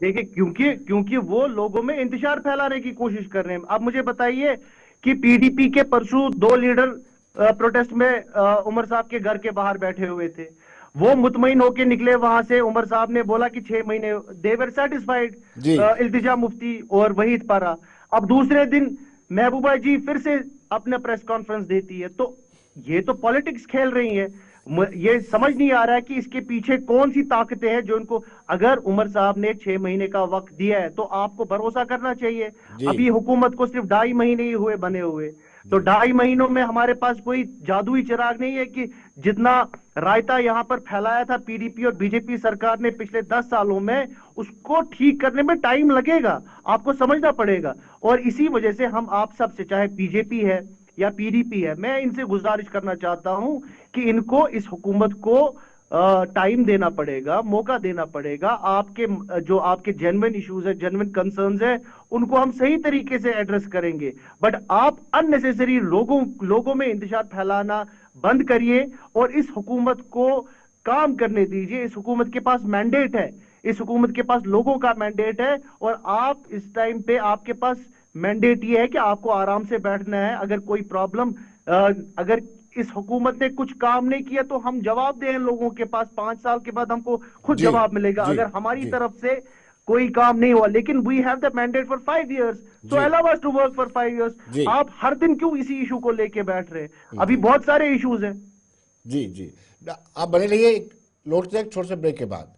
देखिए, क्योंकि वो लोगों में इंतजार फैलाने की कोशिश कर रहे हैं। अब मुझे बताइए कि पीडीपी के परसों 2 लीडर प्रोटेस्ट में उमर साहब के घर के बाहर बैठे हुए थे। वो मुतमईन होके निकले वहां से। उमर साहब ने बोला कि 6 महीने, दे वर सेटिस्फाइड। इल्तिजा मुफ्ती और वहीद पारा। अब दूसरे दिन महबूबा जी फिर से अपना प्रेस कॉन्फ्रेंस देती है। तो ये तो पॉलिटिक्स खेल रही है। ये समझ नहीं आ रहा है कि इसके पीछे कौन सी ताकतें हैं जो इनको, अगर उमर साहब ने 6 महीने का वक्त दिया है तो आपको भरोसा करना चाहिए। अभी हुकूमत को सिर्फ 2.5 महीने ही हुए बने हुए, तो 2.5 महीनों में हमारे पास कोई जादुई चिराग नहीं है कि जितना रायता यहां पर फैलाया था पीडीपी और बीजेपी सरकार ने पिछले 10 सालों में, उसको ठीक करने में टाइम लगेगा। आपको समझना पड़ेगा। और इसी वजह से हम आप सबसे, चाहे बीजेपी है या पीडीपी है, मैं इनसे गुजारिश करना चाहता हूं कि इनको, इस हुकूमत को टाइम देना पड़ेगा, मौका देना पड़ेगा। आपके जो आपके जेन्युइन इश्यूज है, जेन्युइन कंसर्न्स है, उनको हम सही तरीके से एड्रेस करेंगे। बट आप अननेसेसरी लोगों में इंतजार फैलाना बंद करिए और इस हुकूमत को काम करने दीजिए। इस हुकूमत के पास मैंडेट है, इस हुकूमत के पास लोगों का मैंडेट है, और आप इस टाइम पे, आपके पास मैंडेट ये है कि आपको आराम से बैठना है। अगर कोई प्रॉब्लम, अगर इस हुकूमत ने कुछ काम नहीं किया तो हम जवाब दें लोगों के पास। 5 साल के बाद हमको खुद जवाब मिलेगा अगर हमारी तरफ से कोई काम नहीं हुआ। लेकिन we have the mandate for 5 years, so allow us to work for 5 years। आप हर दिन क्यों इसी इशू को लेके बैठ रहे हैं? अभी बहुत सारे इश्यूज हैं। जी जी, आप बने रहिए, लौटते हैं छोटे से ब्रेक के बाद,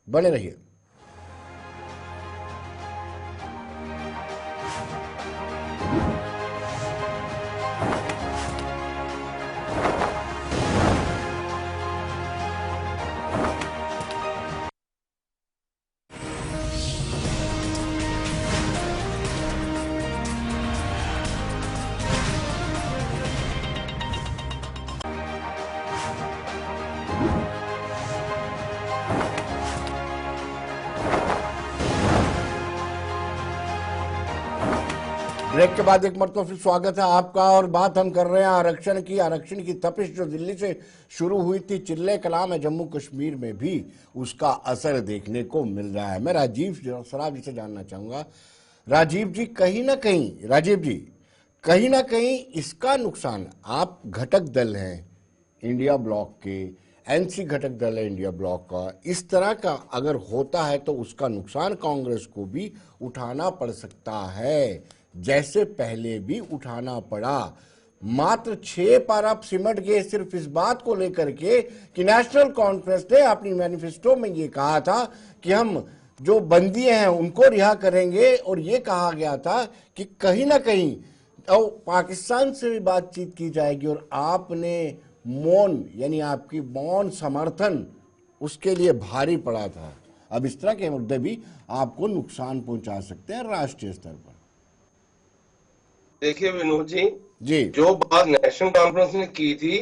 बने रहिए। ब्रेक के बाद एक मरतबा फिर स्वागत है आपका, और बात हम कर रहे हैं आरक्षण की। आरक्षण की तपिश जो दिल्ली से शुरू हुई थी, चिल्ले कलाम है, जम्मू कश्मीर में भी उसका असर देखने को मिल रहा है। मैं राजीव सराफ जी से जानना चाहूँगा, राजीव जी, कहीं ना कहीं इसका नुकसान, आप घटक दल हैं इंडिया ब्लॉक के, एनसी घटक दल है इंडिया ब्लॉक का, इस तरह का अगर होता है तो उसका नुकसान कांग्रेस को भी उठाना पड़ सकता है, जैसे पहले भी उठाना पड़ा। मात्र 6 पर आप सिमट गए सिर्फ इस बात को लेकर के कि नेशनल कॉन्फ्रेंस ने अपनी मैनिफेस्टो में ये कहा था कि हम जो बंदी हैं उनको रिहा करेंगे, और ये कहा गया था कि कहीं ना कहीं और पाकिस्तान से भी बातचीत की जाएगी, और आपने मौन यानी आपकी मौन समर्थन उसके लिए भारी पड़ा था। अब इस तरह के मुद्दे भी आपको नुकसान पहुंचा सकते हैं राष्ट्रीय स्तर पर। देखिए विनोद जी, जो बात नेशनल कॉन्फ्रेंस ने की थी,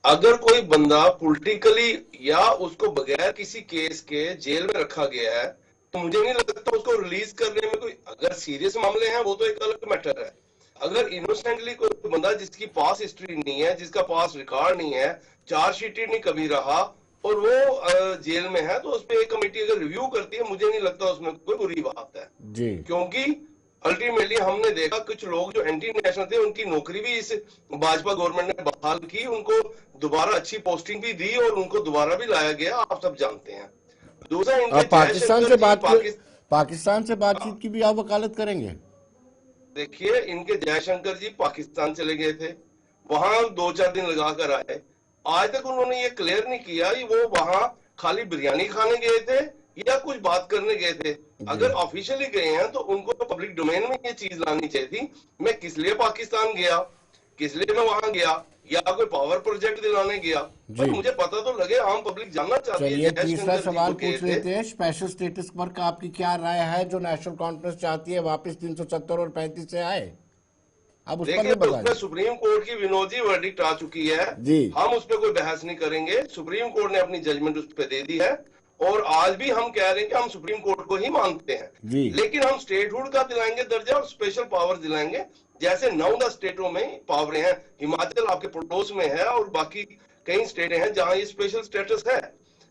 अगर कोई बंदा पॉलिटिकली या उसको बगैर किसी केस के जेल में रखा गया है तो मुझे नहीं लगता उसको रिलीज करने में कोई, अगर सीरियस मामले हैं वो तो एक अलग मैटर है। अगर इनोसेंटली कोई बंदा जिसकी पास हिस्ट्री नहीं है, जिसका पास रिकॉर्ड नहीं है, चार्जशीटेड नहीं कभी रहा, और वो जेल में है, तो उस पर एक कमेटी अगर रिव्यू करती है, मुझे नहीं लगता उसमें कोई बुरी बात है जी। क्योंकि अल्टीमेटली हमने देखा कुछ लोग जो एंटी नेशनल थे उनकी नौकरी भी इस भाजपा गवर्नमेंट ने बहाल की, उनको दोबारा अच्छी पोस्टिंग भी दी और उनको दोबारा भी लाया गया, आप सब जानते हैं। दूसरा इनके पाकिस्तान से बातचीत की भी आप वकालत करेंगे? देखिए इनके जयशंकर जी पाकिस्तान चले गए थे, वहां 2-4 दिन लगा कर आए, आज तक उन्होंने ये क्लियर नहीं किया कि वो वहां खाली बिरयानी खाने गए थे या कुछ बात करने गए थे। अगर ऑफिशियली गए हैं तो उनको पब्लिक डोमेन में ये चीज लानी चाहिए थी, मैं किस लिए पाकिस्तान गया, किस लिए मैं वहां गया, या कोई पावर प्रोजेक्ट दिलाने गया, पर मुझे पता तो लगे, आम पब्लिक जानना चाहती है। चलिए तीसरा सवाल पूछ लेते हैं, स्पेशल स्टेटस पर का आपकी क्या राय है? जो नेशनल कॉन्फ्रेंस चाहती है वापस 370 और 35 से आए, अब उस पर देखिए सुप्रीम कोर्ट की विनोद जी वर्डिक्ट आ चुकी है जी, हम उस पर कोई बहस नहीं करेंगे, सुप्रीम कोर्ट ने अपनी जजमेंट उस पर दे दी है, और आज भी हम कह रहे हैं कि हम सुप्रीम कोर्ट को ही मानते हैं, लेकिन हम स्टेटहुड का दिलाएंगे दर्जा और स्पेशल पावर दिलाएंगे, जैसे 9 स्टेटों में पावर हैं, हिमाचल आपके पड़ोस में है और बाकी कई स्टेट हैं जहां ये स्पेशल स्टेटस है,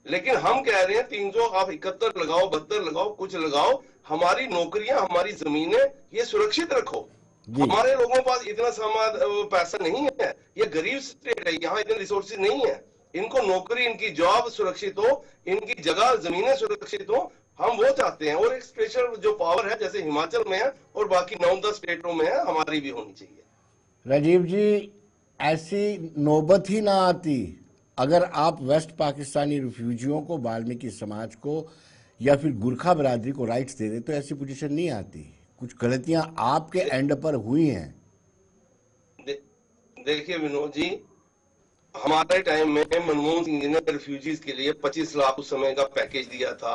लेकिन हम कह रहे हैं 300 आप 71 लगाओ, 72 लगाओ, कुछ लगाओ, हमारी नौकरियां, हमारी जमीनें ये सुरक्षित रखो। हमारे लोगों के पास इतना पैसा नहीं है, ये गरीब स्टेट है, यहाँ इतने रिसोर्सेज नहीं है, इनको नौकरी, इनकी जॉब सुरक्षित हो, इनकी जगह जमीनें सुरक्षित हो, हम वो चाहते हैं। और एक स्पेशल जो पावर है जैसे हिमाचल में है और बाकी 9-10 स्टेटों में है, हमारी भी होनी चाहिए। राजीव जी, ऐसी नौबत ही ना आती अगर आप वेस्ट पाकिस्तानी रिफ्यूजियों को, वाल्मीकि समाज को या फिर गुरखा बरादरी को राइट्स दे दे, तो ऐसी पोजीशन नहीं आती। कुछ गलतियां आपके एंड पर हुई हैं। देखिए विनोद जी, हमारे टाइम में मनमोहन सिंह जी ने रिफ्यूजीज के लिए 25 लाख उस समय का पैकेज दिया था,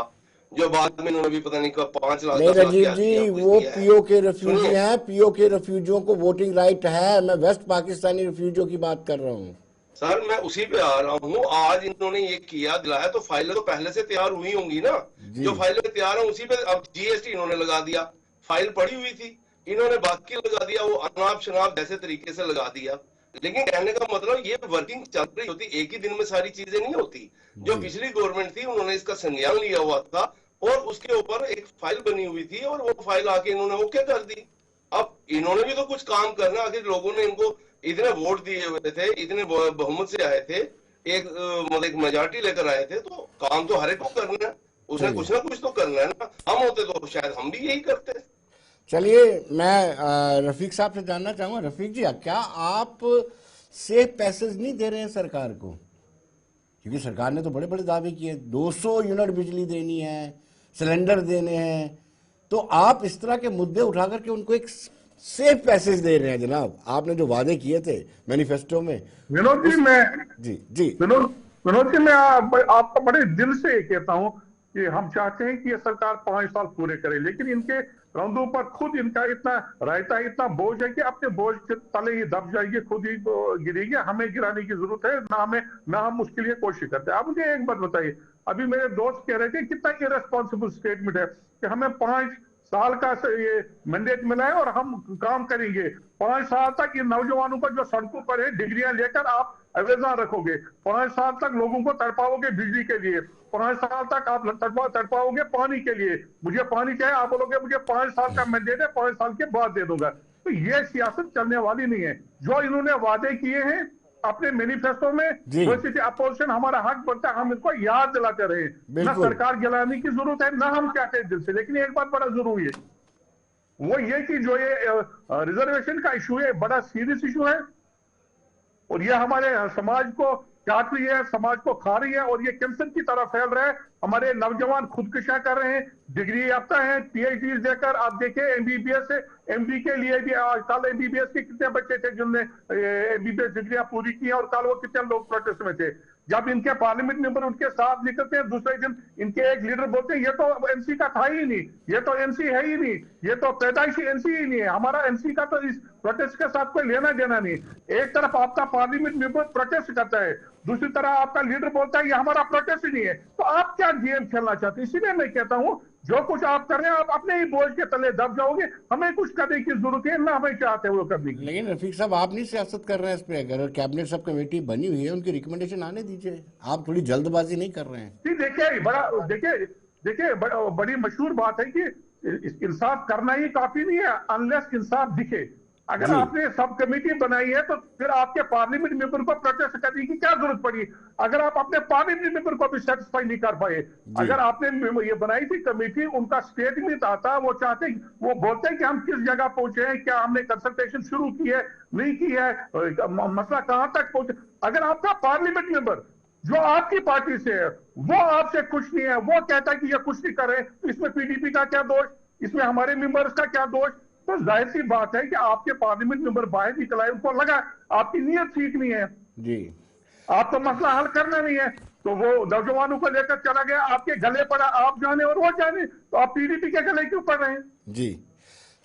जो बाद में उन्होंने भी पता नहीं कब 5 लाख। नहीं राजीव जी, वो पीओ के रिफ्यूजी हैं, पीओ के रिफ्यूजियों को वोटिंग राइट है, मैं वेस्ट पाकिस्तानी रिफ्यूजियों की बात कर रहा हूँ। सर मैं उसी पे आ रहा हूँ, आज इन्होंने ये किया दिलाया तो फाइलें तो पहले से तैयार हुई होंगी ना, जो फाइलें तैयार है उसी पे। अब जीएसटी इन्होंने लगा दिया, फाइल पड़ी हुई थी, इन्होंने बाकी लगा दिया, वो अनाप शनाप जैसे तरीके से लगा दिया। लेकिन कहने का मतलब ये वर्किंग चल रही होती, एक ही दिन में सारी चीजें नहीं होती। जो पिछली गवर्नमेंट थी उन्होंने इसका संज्ञान लिया हुआ था और उसके ऊपर एक फाइल बनी हुई थी और वो फाइल आके इन्होंने ओके कर दी। अब इन्होंने भी तो कुछ काम करना, आखिर लोगों ने इनको इतने वोट दिए हुए थे, इतने बहुमत से आए थे, एक मेजॉरिटी लेकर आए थे, तो काम तो हर एक को करना है, उसने कुछ ना कुछ तो करना है ना। हम होते तो शायद हम भी यही करते। चलिए मैं रफीक साहब से जानना चाहूंगा, रफीक जी क्या आप सेफ पैसेज नहीं दे रहे हैं सरकार को? क्योंकि सरकार ने तो बड़े बड़े दावे किए, 200 यूनिट बिजली देनी है, सिलेंडर देने हैं, तो आप इस तरह के मुद्दे उठा करके उनको एक सेफ पैसेज दे रहे हैं। जनाब आपने जो वादे किए थे मैनिफेस्टो में। विनोद जी विनोद जी मैं आपको बड़े दिल से कहता हूं कि हम चाहते हैं कि ये सरकार 5 साल पूरे करे, लेकिन इनके कंधों पर खुद इनका इतना रहता है, इतना बोझ है कि अपने बोझ के तले ही दब जाएगी, खुद ही गिरेगी। हमें गिराने की जरूरत है ना हम उसके लिए कोशिश करते हैं। आप मुझे एक बात बताइए, अभी मेरे दोस्त कह रहे थे कितना इरेस्पॉन्सिबल स्टेटमेंट है कि हमें 5 साल का ये मैंडेट मिला है और हम काम करेंगे। 5 साल तक ये नौजवानों पर जो सड़कों पर है डिग्रियां लेकर आप अवेजा रखोगे, 5 साल तक लोगों को तड़पाओगे बिजली के लिए, 5 साल तक आप तड़पाओगे पानी के लिए। मुझे पानी चाहिए, आप बोलोगे मुझे 5 साल का मैंडेट है, 5 साल के बाद दे दूंगा। तो ये सियासत चलने वाली नहीं है। जो इन्होंने वादे किए हैं अपने मैनिफेस्टो में, अपोजिशन हमारा हक बनता है हम इसको याद दिलाते रहे। ना सरकार गिलाने की जरूरत है, ना हम कहते हैं दिल से। लेकिन एक बात बड़ा जरूरी है, वो ये कि जो ये रिजर्वेशन का इशू है बड़ा सीरियस इशू है, और ये हमारे समाज को काट रही है, समाज को खा रही है और ये कैंसर की तरह फैल रहा है। हमारे नौजवान खुदकुशियां कर रहे हैं, डिग्री याफ्ता हैं, पीएचडी देकर। आप देखें एमबीबीएस से एमडी के लिए भी कल एमबीबीएस के कितने बच्चे थे जिन्होंने एमबीबीएस डिग्रियां पूरी की और कल वो कितने लोग प्रोटेस्ट में थे। जब इनके पार्लियामेंट मेंबर उनके साथ निकलते हैं, दूसरे दिन इनके एक लीडर बोलते हैं ये तो एनसी का था ही नहीं, ये तो एनसी है ही नहीं, ये तो पैदाइशी एनसी ही नहीं है, हमारा एनसी का तो इस प्रोटेस्ट के साथ कोई लेना देना नहीं। एक तरफ आपका पार्लियामेंट मेंबर प्रोटेस्ट करता है, दूसरी तरफ आपका लीडर बोलता है ये हमारा प्रोटेस्ट ही नहीं है। तो आप क्या गेम खेलना चाहते हैं? इसीलिए मैं कहता हूं जो कुछ आप कर रहे हैं आप अपने ही बोझ के तले दब जाओगे, हमें कुछ करने की जरूरत है ना, हमें चाहते हैं वो करने की। लेकिन रफीक साहब आप नहीं सियासत कर रहे हैं इस पे, अगर कैबिनेट सब कमेटी बनी हुई है उनकी रिकमेंडेशन आने दीजिए, आप थोड़ी जल्दबाजी नहीं कर रहे हैं। जी देखिए बड़ी मशहूर बात है कि इंसाफ करना ही काफी नहीं है अनलेस इंसाफ दिखे। अगर आपने सब कमेटी बनाई है तो फिर आपके पार्लियामेंट मेंबर को प्रोटेस्ट करने की क्या जरूरत पड़ी? अगर आप अपने पार्लियामेंट मेंबर को भी सेटिस्फाई नहीं कर पाए, अगर आपने ये बनाई थी कमेटी, उनका स्टेटमेंट आता, वो चाहते, वो बोलते हैं कि हम किस जगह पहुंचे हैं, क्या हमने कंसल्टेशन शुरू की है, नहीं की है, मसला कहां तक पहुंचे। अगर आपका पार्लियामेंट मेंबर जो आपकी पार्टी से है वो आपसे खुश नहीं है, वो कहता है कि ये कुछ नहीं कर रहे, तो इसमें पीडीपी का क्या दोष, इसमें हमारे मेंबर्स का क्या दोष? तो जाहिर सी बात है कि आपके पार्लियामेंट मेंबर बाहर निकल आए, उनको लगा आपकी नीयत ठीक नहीं है जी, आपको मसला हल करना नहीं है, तो वो नौजवानों को लेकर चला गया, आपके गले पड़ा, आप जाने और वो जाने, तो आप पीडीपी के गले क्यों पड़ रहे हैं? जी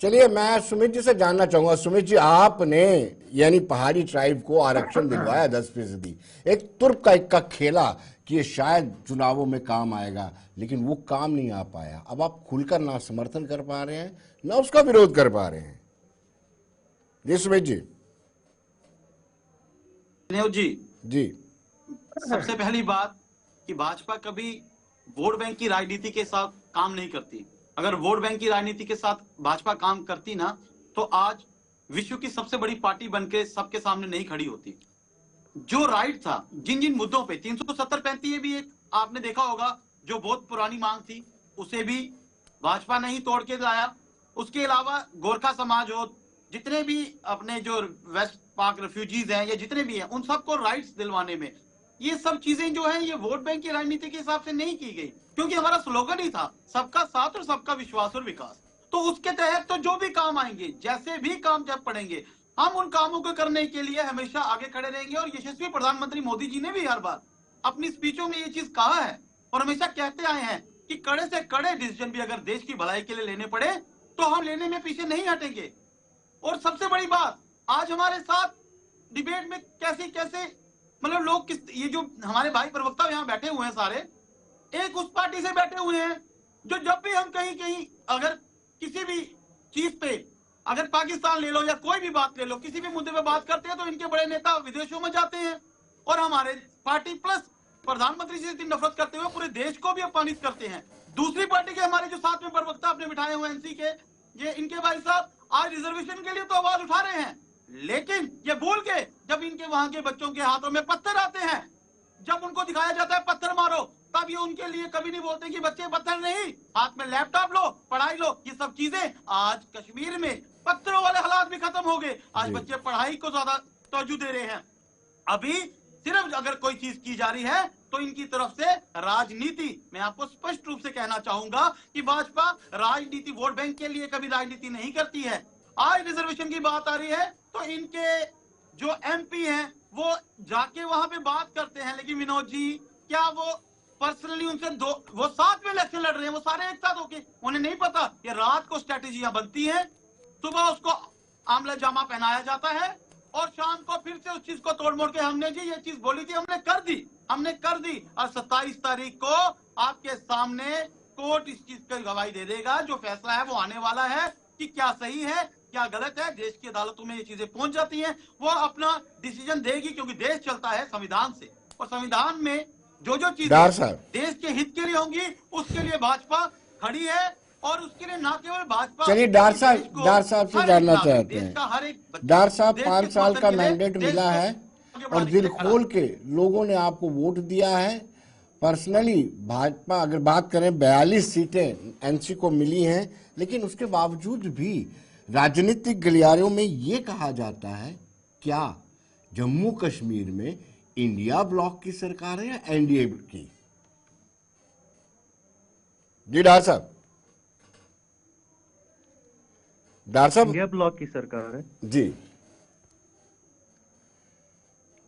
चलिए मैं सुमित जी से जानना चाहूंगा। सुमित जी, आपने यानी पहाड़ी ट्राइब को आरक्षण दिलवाया 10%, एक तुर्क का इक्का खेला कि ये शायद चुनावों में काम आएगा, लेकिन वो काम नहीं आ पाया। अब आप खुलकर ना समर्थन कर पा रहे हैं ना उसका विरोध कर पा रहे हैं। जी सुमित जी। जी सबसे पहली बात कि भाजपा कभी वोट बैंक की राजनीति के साथ काम नहीं करती। अगर वोट बैंक की राजनीति के साथ भाजपा काम करती ना तो आज विश्व की सबसे बड़ी पार्टी बनके सबके सामने नहीं खड़ी होती। जो राइट था जिन जिन मुद्दों पे 370-35 ये भी एक आपने देखा होगा जो बहुत पुरानी मांग थी, उसे भी भाजपा ने ही तोड़ के लाया। उसके अलावा गोरखा समाज हो, जितने भी अपने जो वेस्ट पाक रेफ्यूजीज हैं या जितने भी हैं, उन सबको राइट्स दिलवाने में ये सब चीजें जो है ये वोट बैंक की राजनीति के हिसाब से नहीं की गई, क्योंकि हमारा स्लोगन ही था सबका साथ और सबका विश्वास और विकास। तो उसके तहत तो जो भी काम आएंगे, जैसे भी काम जब पड़ेंगे, हम उन कामों को करने के लिए हमेशा आगे खड़े रहेंगे। और यशस्वी प्रधानमंत्री मोदी जी ने भी हर बार अपनी स्पीचों में ये चीज कहा है और हमेशा कहते आए हैं कि कड़े से कड़े डिसीजन भी अगर देश की भलाई के लिए लेने पड़े तो हम लेने में पीछे नहीं हटेंगे। और सबसे बड़ी बात, आज हमारे साथ डिबेट में कैसे कैसे मतलब लोग ये जो हमारे भाई प्रवक्ता यहाँ बैठे हुए हैं सारे, एक उस पार्टी से बैठे हुए हैं जो जब भी हम कहीं अगर किसी भी चीज पे, अगर पाकिस्तान ले लो या कोई भी बात ले लो, किसी भी मुद्दे पे बात करते हैं तो इनके बड़े नेता विदेशों में जाते हैं और हमारे पार्टी प्लस प्रधानमंत्री से इतनी नफरत करते हुए पूरे देश को भी अपमानित करते हैं। दूसरी पार्टी के हमारे जो साथ में प्रवक्ता अपने बिठाए हुए एनसी के, ये इनके भाई साहब आज रिजर्वेशन के लिए तो आवाज उठा रहे हैं, लेकिन ये भूल के जब इनके वहां के बच्चों के हाथों में पत्थर आते हैं, जब उनको दिखाया जाता है पत्थर मारो, तब ये उनके लिए कभी नहीं बोलते कि बच्चे पत्थर नहीं, हाथ में लैपटॉप लो, पढ़ाई लो। ये सब चीजें आज कश्मीर में पत्थरों वाले हालात भी खत्म हो गए, आज बच्चे पढ़ाई को ज्यादा तवज्जो दे रहे हैं। अभी सिर्फ अगर कोई चीज की जा रही है तो इनकी तरफ से राजनीति, मैं आपको स्पष्ट रूप से कहना चाहूंगा कि भाजपा राजनीति वोट बैंक के लिए कभी राजनीति नहीं करती है। आज रिजर्वेशन की बात आ रही है तो इनके जो एमपी हैं वो जाके वहां पे बात करते हैं, लेकिन विनोद जी क्या वो पर्सनली उनसे वो साथ में इलेक्शन लड़ रहे हैं, वो सारे एक साथ होके, उन्हें नहीं पता कि रात को स्ट्रेटेजियां बनती हैं, सुबह उसको आमला जामा पहनाया जाता है और शाम को फिर से उस चीज को तोड़ मोड़ के हमने जी ये चीज बोली थी हमने कर दी और 27 तारीख को आपके सामने कोर्ट इस चीज की गवाही दे देगा। जो फैसला है वो आने वाला है कि क्या सही है क्या गलत है। देश की अदालतों में ये चीजें पहुंच जाती हैं, वो अपना डिसीजन देगी, क्योंकि देश चलता है संविधान से और संविधान में जो चीजें देश के हित के लिए होंगी उसके लिए भाजपा खड़ी है और उसके लिए ना केवल भाजपा। चलिए डार साहब से जानना चाहते हैं, डार साहब 5 साल का मैंडेट मिला है और दिल खोल के लोगों ने आपको वोट दिया है। पर्सनली भाजपा अगर बात करें 42 सीटें एनसी को मिली हैं, लेकिन उसके बावजूद भी राजनीतिक गलियारों में ये कहा जाता है क्या जम्मू कश्मीर में इंडिया ब्लॉक की सरकार है या एनडीए की? जी डॉक्टर साहब, डॉक्टर साहब, इंडिया ब्लॉक की सरकार है जी।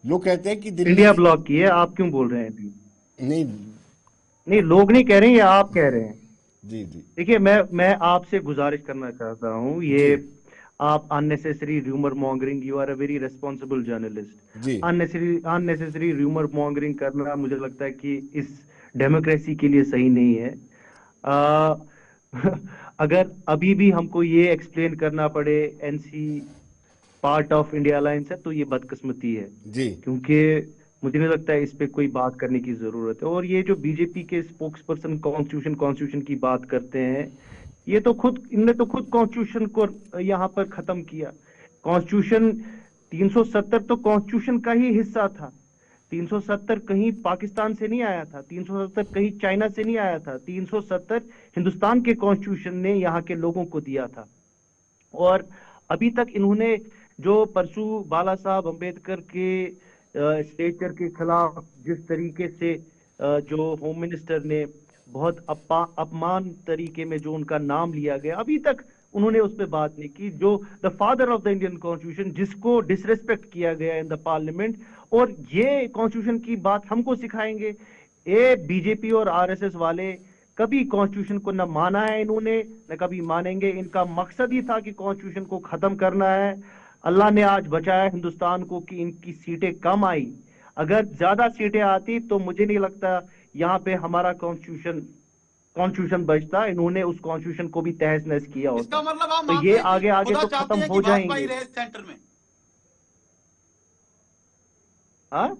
लोग कहते हैं कि दिल्ली इंडिया ब्लॉक की है, आप क्यों बोल रहे हैं अभी? नहीं नहीं, लोग नहीं कह रहे हैं, ये आप कह रहे हैं। जी जी देखिए, मैं आपसे गुजारिश करना चाहता हूँ, ये आप unnecessary rumour mongering, you are a very responsible journalist, जी अननेसेसरी रूमर मॉन्गरिंग करना मुझे लगता है कि इस डेमोक्रेसी के लिए सही नहीं है। अगर अभी भी हमको ये एक्सप्लेन करना पड़े NC part of India alliance है तो ये बदकिस्मती है जी, क्योंकि मुझे नहीं लगता है इस पे कोई बात करने की जरूरत है। और ये जो बीजेपी के स्पोक्स पर्सन कॉन्स्टिट्यूशन की बात करते हैं, ये तो इनने तो खुद कॉन्स्टिट्यूशन को यहाँ पर खत्म किया। कॉन्स्टिट्यूशन 370 तो कॉन्स्टिट्यूशन का ही हिस्सा था। 370 कहीं पाकिस्तान से नहीं आया था, 370 कहीं चाइना से नहीं आया था, 370 हिंदुस्तान के कॉन्स्टिट्यूशन ने यहाँ के लोगों को दिया था। और अभी तक इन्होंने जो परसों बाला साहब अम्बेडकर के स्टेचर के खिलाफ जिस तरीके से जो होम मिनिस्टर ने बहुत अपमान तरीके में जो उनका नाम लिया गया, अभी तक उन्होंने उस पर बात नहीं की। जो the father of the Indian constitution, जिसको डिसरेस्पेक्ट किया गया इन द पार्लियामेंट, और ये कॉन्स्टिट्यूशन की बात हमको सिखाएंगे। ये बीजेपी और आरएसएस वाले कभी कॉन्स्टिट्यूशन को न माना है इन्होंने, न कभी मानेंगे। इनका मकसद ही था कि कॉन्स्टिट्यूशन को खत्म करना है। अल्लाह ने आज बचाया हिंदुस्तान को कि इनकी सीटें कम आई। अगर ज्यादा सीटें आती तो मुझे नहीं लगता यहाँ पे हमारा कॉन्स्टिट्यूशन बचता। इन्होंने उस कॉन्स्टिट्यूशन को भी तहस नहस किया होता। इसका मतलब आप तो ये आगे आगे तो खत्म हो जाएंगे। सेंटर में हाँ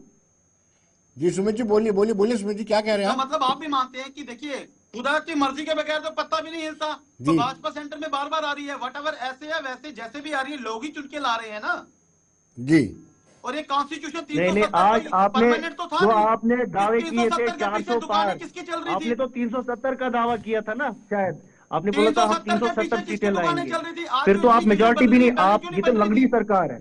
जी सुमित जी, बोलिए बोलिए बोलिए सुमित जी, क्या कह रहे हैं आप? मतलब आप भी मानते हैं कि देखिए खुदा की मर्जी के बगैर तो पत्ता भी नहीं हिलता। तो भाजपा सेंटर में बार बार आ रही है, वट ऐसे है वैसे जैसे भी आ रही है, लोग ही चुन के ला रहे हैं ना जी। और ये कॉन्स्टिट्यूशन नहीं, आज आपने तो था जो नहीं। आपने दावे किए थे 400 पार, किसकी चल रही आपने थी? तो 370 का दावा किया था ना, शायद आपने बोला था हम 370 सीटें लाएंगे। फिर तो आप मेजोरिटी भी नहीं, आप ये तो लंगड़ी सरकार है,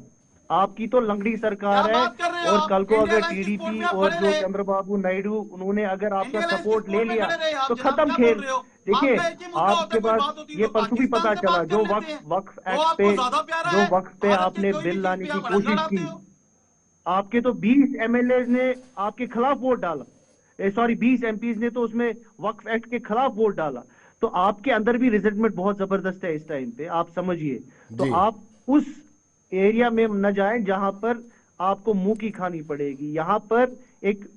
आपकी तो लंगड़ी सरकार है। और कल को अगर टीडीपी और जो चंद्रबाबू नायडू उन्होंने अगर आपका सपोर्ट ले लिया तो खत्म खेल। देखिए आपके पास ये परसों भी पता चला, जो वक्फ पे आपने बिल लाने की कोशिश की, आपके तो 20 एमएलए ने आपके खिलाफ वोट डाला, सॉरी 20 एमपीज ने तो उसमें वक्फ एक्ट के खिलाफ वोट डाला। तो आपके अंदर भी रिजल्टमेंट बहुत जबरदस्त है इस टाइम पे, आप समझिए। तो आप उस एरिया में न जाएं जहां पर आपको मुंह की खानी पड़ेगी। यहाँ पर एक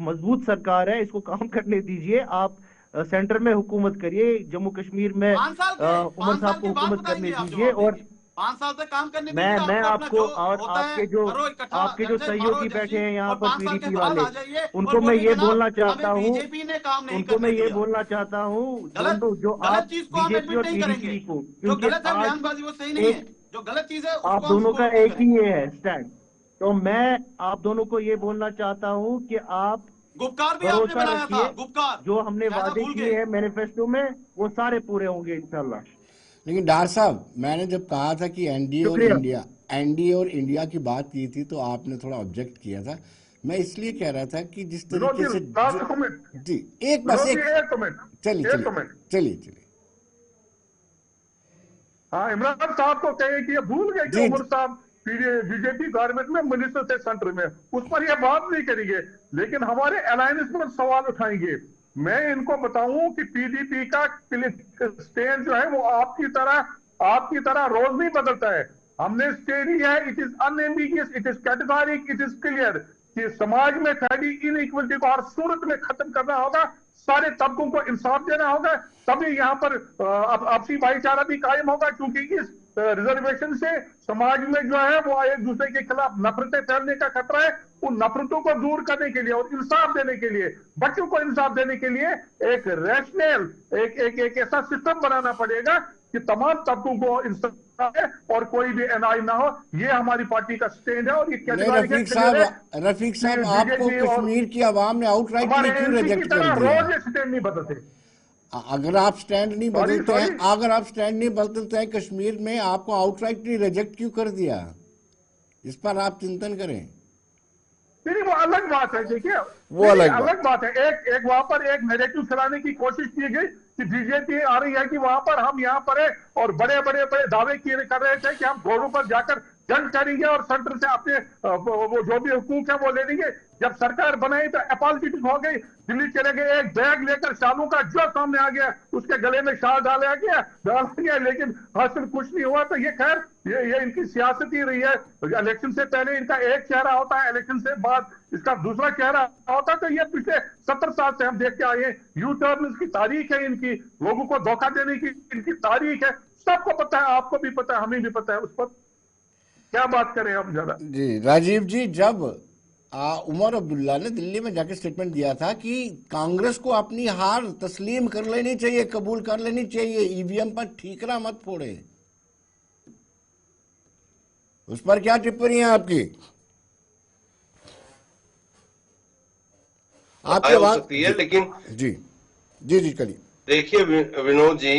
मजबूत सरकार है, इसको काम करने दीजिए। आप सेंटर में हुकूमत करिए, जम्मू कश्मीर में उमर साहब को हुकूमत करने दीजिए। और 5 साल तक काम करने मैं आपको और आपके जो सहयोगी बैठे हैं यहाँ पर पीडीपी वाले, उनको मैं ये बोलना चाहता हूँ, उनको मैं ये बोलना चाहता हूँ जो आप बीजेपी और टीडीपी को, क्योंकि जो गलत चीज है आप दोनों का एक ही ये है स्टैंड। तो मैं आप दोनों को ये बोलना चाहता हूँ कि आप गुपकार भी आपने बनाया था, गुपकार जो हमने वादे किए हैं मैनिफेस्टो में वो सारे पूरे होंगे इंशाल्लाह। लेकिन डॉक्टर साहब, मैंने जब कहा था कि एनडीए और इंडिया की बात की थी तो आपने थोड़ा ऑब्जेक्ट किया था। मैं इसलिए कह रहा था कि जिस तरीके से जी एक बस चलिए हाँ, इमरान साहब को कहे कि ये भूल गए कि उमर साहब बीजेपी गवर्नमेंट में मिनिस्टर थे सेंटर में, उस पर ये बात नहीं करेंगे, लेकिन हमारे अलायंस पर सवाल उठाएंगे। मैं इनको बताऊं कि पीडीपी का स्टैंड जो है वो आपकी तरह रोज नहीं बदलता है। हमने स्टैंड लिया है, it is unambiguous, it is categoric, it is clear कि समाज में फैली इनइक्वलिटी को हर सूरत में खत्म करना होगा, सारे तबकों को इंसाफ देना होगा, तभी यहाँ पर आपसी भाईचारा भी कायम होगा। क्योंकि इस रिजर्वेशन से समाज में जो है वो एक दूसरे के खिलाफ नफरतें फैलने का खतरा है। उन नफरतों को दूर करने के लिए और इंसाफ देने के लिए, बच्चों को इंसाफ देने के लिए एक रैशनल एक ऐसा सिस्टम बनाना पड़ेगा कि तमाम तबकों को इंसाफ है और कोई भी एनआई ना हो। ये हमारी पार्टी का स्टैंड है। और ये रफीक साहब आपको कश्मीर की आवाम ने आउटराइट क्यों रिजेक्ट कर दिया? रोज स्टैंड नहीं बदलते। अगर आप स्टैंड नहीं बदलते हैं कश्मीर में, आपको आउटराइट रिजेक्ट क्यों कर दिया? इस पर आप चिंतन करें। नहीं, वो अलग बात है, देखिए वो अलग बात है। एक वहां पर एक नैरेटिव चलाने की कोशिश की गई कि बीजेपी आ रही है कि वहां पर हम यहाँ पर है, और बड़े बड़े बड़े दावे किए कर रहे थे कि हम घोड़ों पर जाकर जंग करेंगे और सेंटर से अपने वो जो भी हुकूक है वो ले लेंगे। जब सरकार बनाई तो अपॉलिटिक्स हो गई, दिल्ली चले गए, एक बैग लेकर शालों का जो सामने आ गया, उसके गले में शाल डाला गया, लेकिन हासिल कुछ नहीं हुआ। तो ये खैर ये इनकी सियासत ही रही है। इलेक्शन से पहले इनका एक चेहरा होता है, इलेक्शन से बाद इसका दूसरा चेहरा होता है। तो ये पिछले 70 साल से हम देखते आए हैं। यू टर्न की तारीख है इनकी, लोगों को धोखा देने की इनकी तारीख है। सबको पता है, आपको भी पता है, हमें भी पता है। उस पर क्या बात करें हम ज्यादा। जी राजीव जी, जब उमर अब्दुल्ला ने दिल्ली में जाके स्टेटमेंट दिया था कि कांग्रेस को अपनी हार तस्लीम कर लेनी चाहिए, कबूल कर लेनी चाहिए, ईवीएम पर ठीकरा मत फोड़े, उस पर क्या टिप्पणी है आपकी? आपके हो सकती है, लेकिन जी जी जी करिए। देखिए विनोद जी,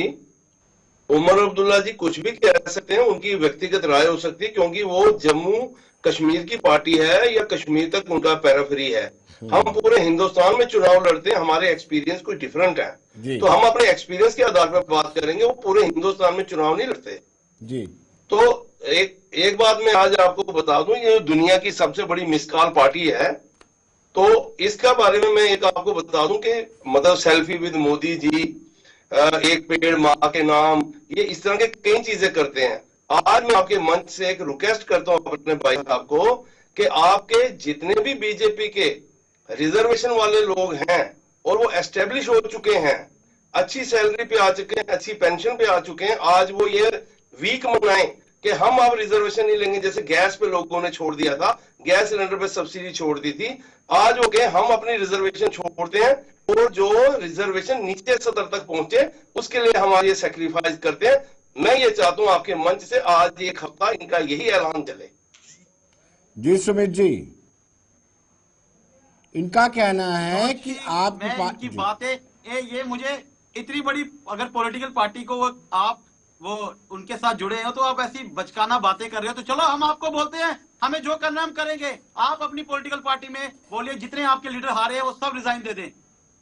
उमर अब्दुल्ला जी कुछ भी कह सकते हैं, उनकी व्यक्तिगत राय हो सकती है, क्योंकि वो जम्मू कश्मीर की पार्टी है या कश्मीर तक उनका पैराफरी है। हम पूरे हिंदुस्तान में चुनाव लड़ते हैं, हमारे एक्सपीरियंस कोई डिफरेंट है, तो हम अपने एक्सपीरियंस के आधार पर बात करेंगे। वो पूरे हिंदुस्तान में चुनाव नहीं लड़ते जी। तो एक बात मैं आज आपको बता दूं, ये दुनिया की सबसे बड़ी मिसकॉल पार्टी है। तो इसका बारे में मैं एक आपको बता दूं कि मतलब सेल्फी विद मोदी जी, एक पेड़ माँ के नाम, ये इस तरह के कई चीजें करते हैं। आज मैं आपके मंच से एक रिक्वेस्ट करता हूं अपने भाई साहब को कि आपके जितने भी बीजेपी के रिजर्वेशन वाले लोग हैं और वो एस्टेब्लिश हो चुके हैं, अच्छी सैलरी पे आ चुके हैं, अच्छी पेंशन पे आ चुके हैं, आज वो ये वीक मनाएं कि हम अब रिजर्वेशन नहीं लेंगे। जैसे गैस पे लोगों ने छोड़ दिया था, गैस सिलेंडर पे सब्सिडी छोड़ दी थी, आज वो कहे हम अपनी रिजर्वेशन छोड़ते हैं और जो रिजर्वेशन नीचे सतर तक पहुंचे उसके लिए हम ये सेक्रीफाइस करते हैं। मैं ये चाहता हूं आपके मंच से आज एक हफ्ता इनका यही ऐलान चले। जी सुमित जी, इनका कहना है कि आप इनकी बातें ये मुझे इतनी बड़ी, अगर पॉलिटिकल पार्टी को आप वो उनके साथ जुड़े हो तो आप ऐसी बचकाना बातें कर रहे हो, तो चलो हम आपको बोलते हैं हमें जो करना हम करेंगे। आप अपनी पॉलिटिकल पार्टी में बोलिए, जितने आपके लीडर हारे हैं वो सब रिजाइन दे दें,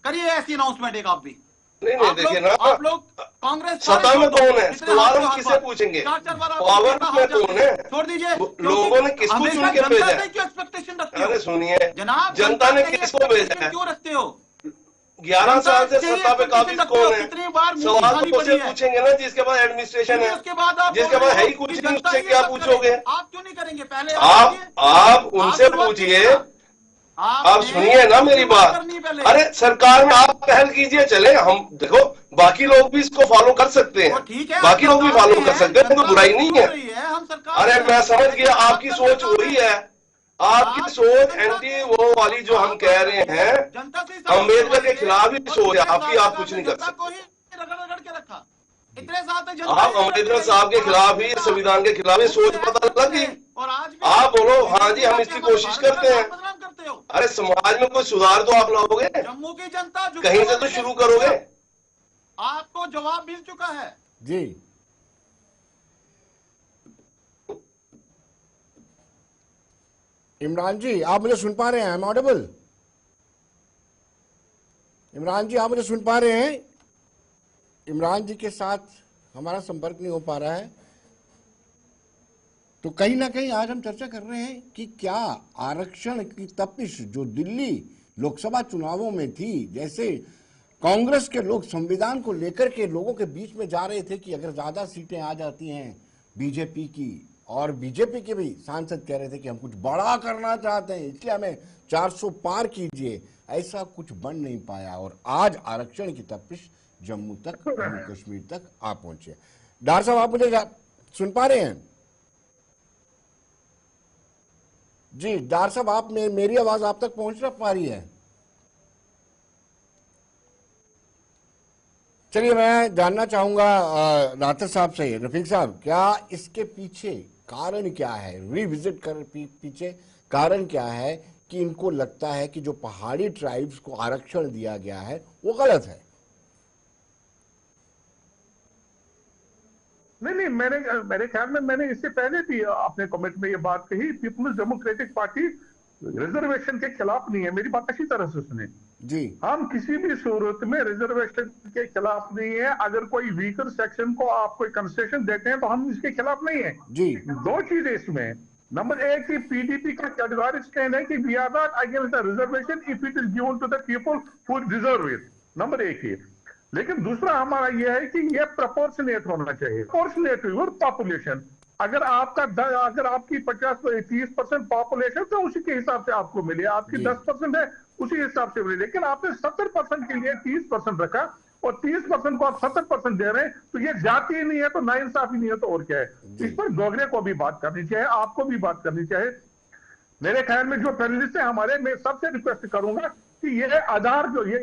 करिए ऐसी अनाउंसमेंट एक आप भी। नहीं देखिए ना, आप लोग कांग्रेस सत्ता में कौन है, सवाल हम किसे पूछेंगे, पावर में कौन है, छोड़ दीजिए। लोगों ने किसको चुन के भेजा है? एक्सपेक्टेशन रखते हो? अरे सुनिए जनाब, जनता ने किसको भेजा है? क्यों रखते हो? 11 साल से सत्ता पे काबिज कौन है? कितनी बार सवाल तो उसे पूछेंगे ना जिसके बाद एडमिनिस्ट्रेशन है, उसके बाद आप जिसके बाद है ही कुछ नहीं, उससे क्या पूछोगे? आप क्यों नहीं करेंगे? पहले आप उनसे पूछिए। आप सुनिए ना मेरी बात। अरे सरकार में आप पहल कीजिए, चले हम, देखो बाकी लोग भी इसको फॉलो कर सकते हैं, बाकी लोग भी फॉलो कर सकते हैं, कोई बुराई नहीं है। अरे मैं समझ गया, आपकी सोच वही है, आपकी सोच एंटी वो वाली जो हम कह रहे हैं, अम्बेडकर के खिलाफ ही सोच है आपकी, आप कुछ नहीं कर सकते। आप अम्बेडकर साहब के खिलाफ ही, संविधान के खिलाफ ही सोच पता लगी। आप बोलो हाँ जी हम इसकी कोशिश करते हैं। अरे समाज में कोई सुधार तो आप लाओगे, जम्मू की जनता कहीं से तो शुरू करोगे। आपको जवाब मिल चुका है जी। इमरान जी, आप मुझे सुन पा रहे हैं? I am audible? Imran ji, आप मुझे सुन पा रहे हैं? इमरान जी के साथ हमारा संपर्क नहीं हो पा रहा है। तो कहीं ना कहीं आज हम चर्चा कर रहे हैं कि क्या आरक्षण की तपिश जो दिल्ली लोकसभा चुनावों में थी, जैसे कांग्रेस के लोग संविधान को लेकर के लोगों के बीच में जा रहे थे कि अगर ज्यादा सीटें आ जाती हैं बीजेपी की, और बीजेपी के भी सांसद कह रहे थे कि हम कुछ बड़ा करना चाहते हैं इसलिए हमें 400 पार कीजिए, ऐसा कुछ बन नहीं पाया और आज आरक्षण की तपिश जम्मू तक, जम्मू कश्मीर तक आ पहुंचे। डार साहब, आप मुझे सुन पा रहे हैं? जी डार साहब, आप मेरी आवाज आप तक पहुंच ना पा रही है? चलिए मैं जानना चाहूंगा राठौर साहब से, रफीक साहब, क्या इसके पीछे कारण क्या है, रिविजिट कर पीछे कारण क्या है कि इनको लगता है कि जो पहाड़ी ट्राइब्स को आरक्षण दिया गया है वो गलत है? नहीं, मेरे ख्याल में मैंने इससे पहले भी अपने कमेंट में ये बात कही, पीपुल्स डेमोक्रेटिक पार्टी रिजर्वेशन के खिलाफ नहीं है। मेरी बात अच्छी तरह से सुने जी। हम किसी भी सूरत में रिजर्वेशन के खिलाफ नहीं है। अगर कोई वीकर सेक्शन को आप कोई कंसेशन देते हैं तो हम इसके खिलाफ नहीं है जी। दो चीजें इसमें, नंबर एक की पीडीपी का कैटेगोरिक स्टैंड है कि we are not against the reservation if it is given to the people who deserve it, number एक ही। लेकिन दूसरा हमारा यह है कि यह प्रोपोर्शनेट होना चाहिए, प्रोपोर्शनेट टू योर पॉपुलेशन। अगर आपकी 50-30% पॉपुलेशन तो उसी के हिसाब से आपको मिले, आपकी 10% है उसी हिसाब से मिले। लेकिन आपने 70% के लिए 30% रखा और 30% को आप 70% दे रहे हैं, तो ये जाति नहीं है तो नाइंसाफी नहीं है तो और क्या है। इस पर डोगरे को भी बात करनी चाहिए, आपको भी बात करनी चाहिए। मेरे ख्याल में जो पैनलिस्ट है हमारे, मैं सबसे रिक्वेस्ट करूंगा कि ये आधार जो ये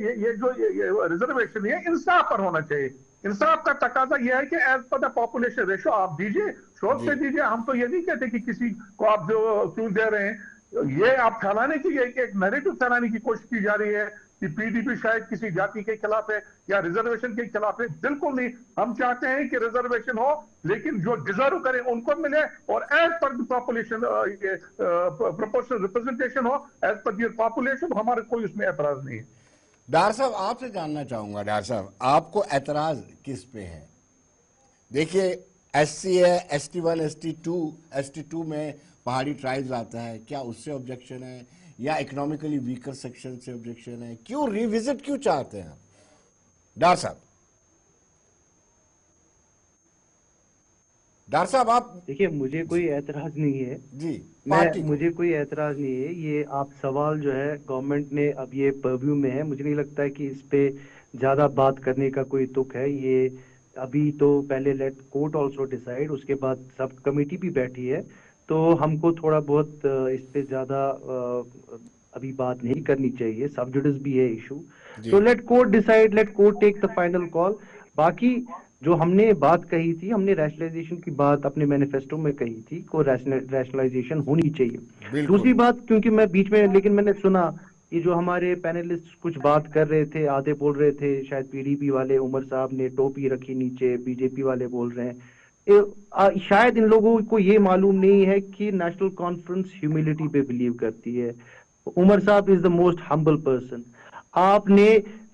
रिजर्वेशन है इंसाफ पर होना चाहिए। इंसाफ का तकाजा यह है कि as per the population ratio आप दीजिए, शोर से दीजिए। हम तो ये नहीं कहते कि किसी को आप जो क्यों दे रहे हैं, ये आप फैलाने की एक नैरेटिव फैलाने की कोशिश की जा रही है कि पीडीपी शायद किसी जाति के खिलाफ है या रिजर्वेशन के खिलाफ है। बिल्कुल नहीं, हम चाहते हैं कि रिजर्वेशन हो लेकिन जो डिजर्व करें उनको मिले और as per the population proportional representation हो एज पर द पॉपुलेशन। हमारे कोई उसमें ऐतराज नहीं है। डार साहब आपसे जानना चाहूंगा, डार साहब आपको ऐतराज किस पे है? देखिए एससी है, ST1 ST2 में पहाड़ी ट्राइब्स आता है, क्या उससे ऑब्जेक्शन है या इकोनॉमिकली वीकर सेक्शन से ऑब्जेक्शन है? क्यों रिविजिट क्यों चाहते हैं डार साहब? डार साहब आप देखिए, मुझे कोई ऐतराज नहीं है जी, मुझे कोई ऐतराज नहीं है। ये आप सवाल जो है गवर्नमेंट ने अब ये परव्यू में है, मुझे नहीं लगता है कि इस पे ज्यादा बात करने का कोई तुक है। ये अभी तो पहले लेट कोर्ट ऑल्सो डिसाइड, उसके बाद सब कमेटी भी बैठी है, तो हमको थोड़ा बहुत इस पे ज्यादा अभी बात नहीं करनी चाहिए। सब जुडिस भी है इशू, तो let court decide, let court take the final call. बाकी जो हमने बात कही थी, हमने रैशनलाइजेशन की बात अपने मैनिफेस्टो में कही थी, को रैशनलाइजेशन होनी चाहिए। दूसरी बात, क्योंकि मैं बीच में, लेकिन मैंने सुना ये जो हमारे पैनलिस्ट कुछ बात कर रहे थे, आधे बोल रहे थे शायद पीडीपी वाले, उमर साहब ने टोपी रखी नीचे, बीजेपी वाले बोल रहे हैं। शायद इन लोगों को ये मालूम नहीं है कि नेशनल कॉन्फ्रेंस ह्यूमिलिटी पे बिलीव करती है। उमर साहब is the most humble person.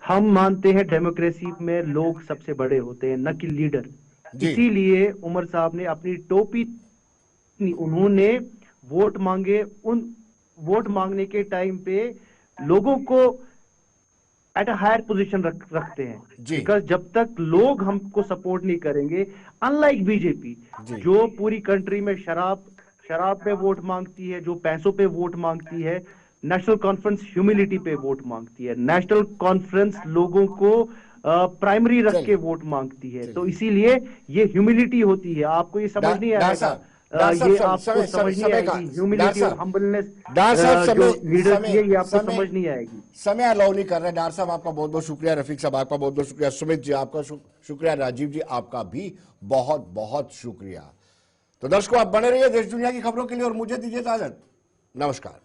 हम मानते हैं डेमोक्रेसी में लोग सबसे बड़े होते हैं, न कि लीडर। इसीलिए उमर साहब ने अपनी टोपी, उन्होंने वोट मांगे, उन वोट मांगने के टाइम पे लोगों को एट अ हायर पोजीशन रखते हैं, बिकॉज जब तक लोग हमको सपोर्ट नहीं करेंगे, अनलाइक बीजेपी जो पूरी कंट्री में शराब पे वोट मांगती है, जो पैसों पे वोट मांगती है, नेशनल कॉन्फ्रेंस ह्यूमिलिटी पे वोट मांगती है। नेशनल कॉन्फ्रेंस लोगों को प्राइमरी रख के वोट मांगती है, तो इसीलिए ये ह्यूमिलिटी होती है। आपको ये समझ नहीं आएगा, ये आपको समझ नहीं आएगी ह्यूमिलिटी और हम्बलनेस जो लीडर की है, ये आपको समझ नहीं आएगी। समय अलाउ नहीं कर रहे। डार साहब आपका बहुत बहुत शुक्रिया, रफीक साहब आपका बहुत बहुत शुक्रिया, सुमित जी आपका शुक्रिया, राजीव जी आपका भी बहुत बहुत शुक्रिया। तो दर्शकों आप बने रहिए देश दुनिया की खबरों के लिए और मुझे दीजिए इजाजत। नमस्कार।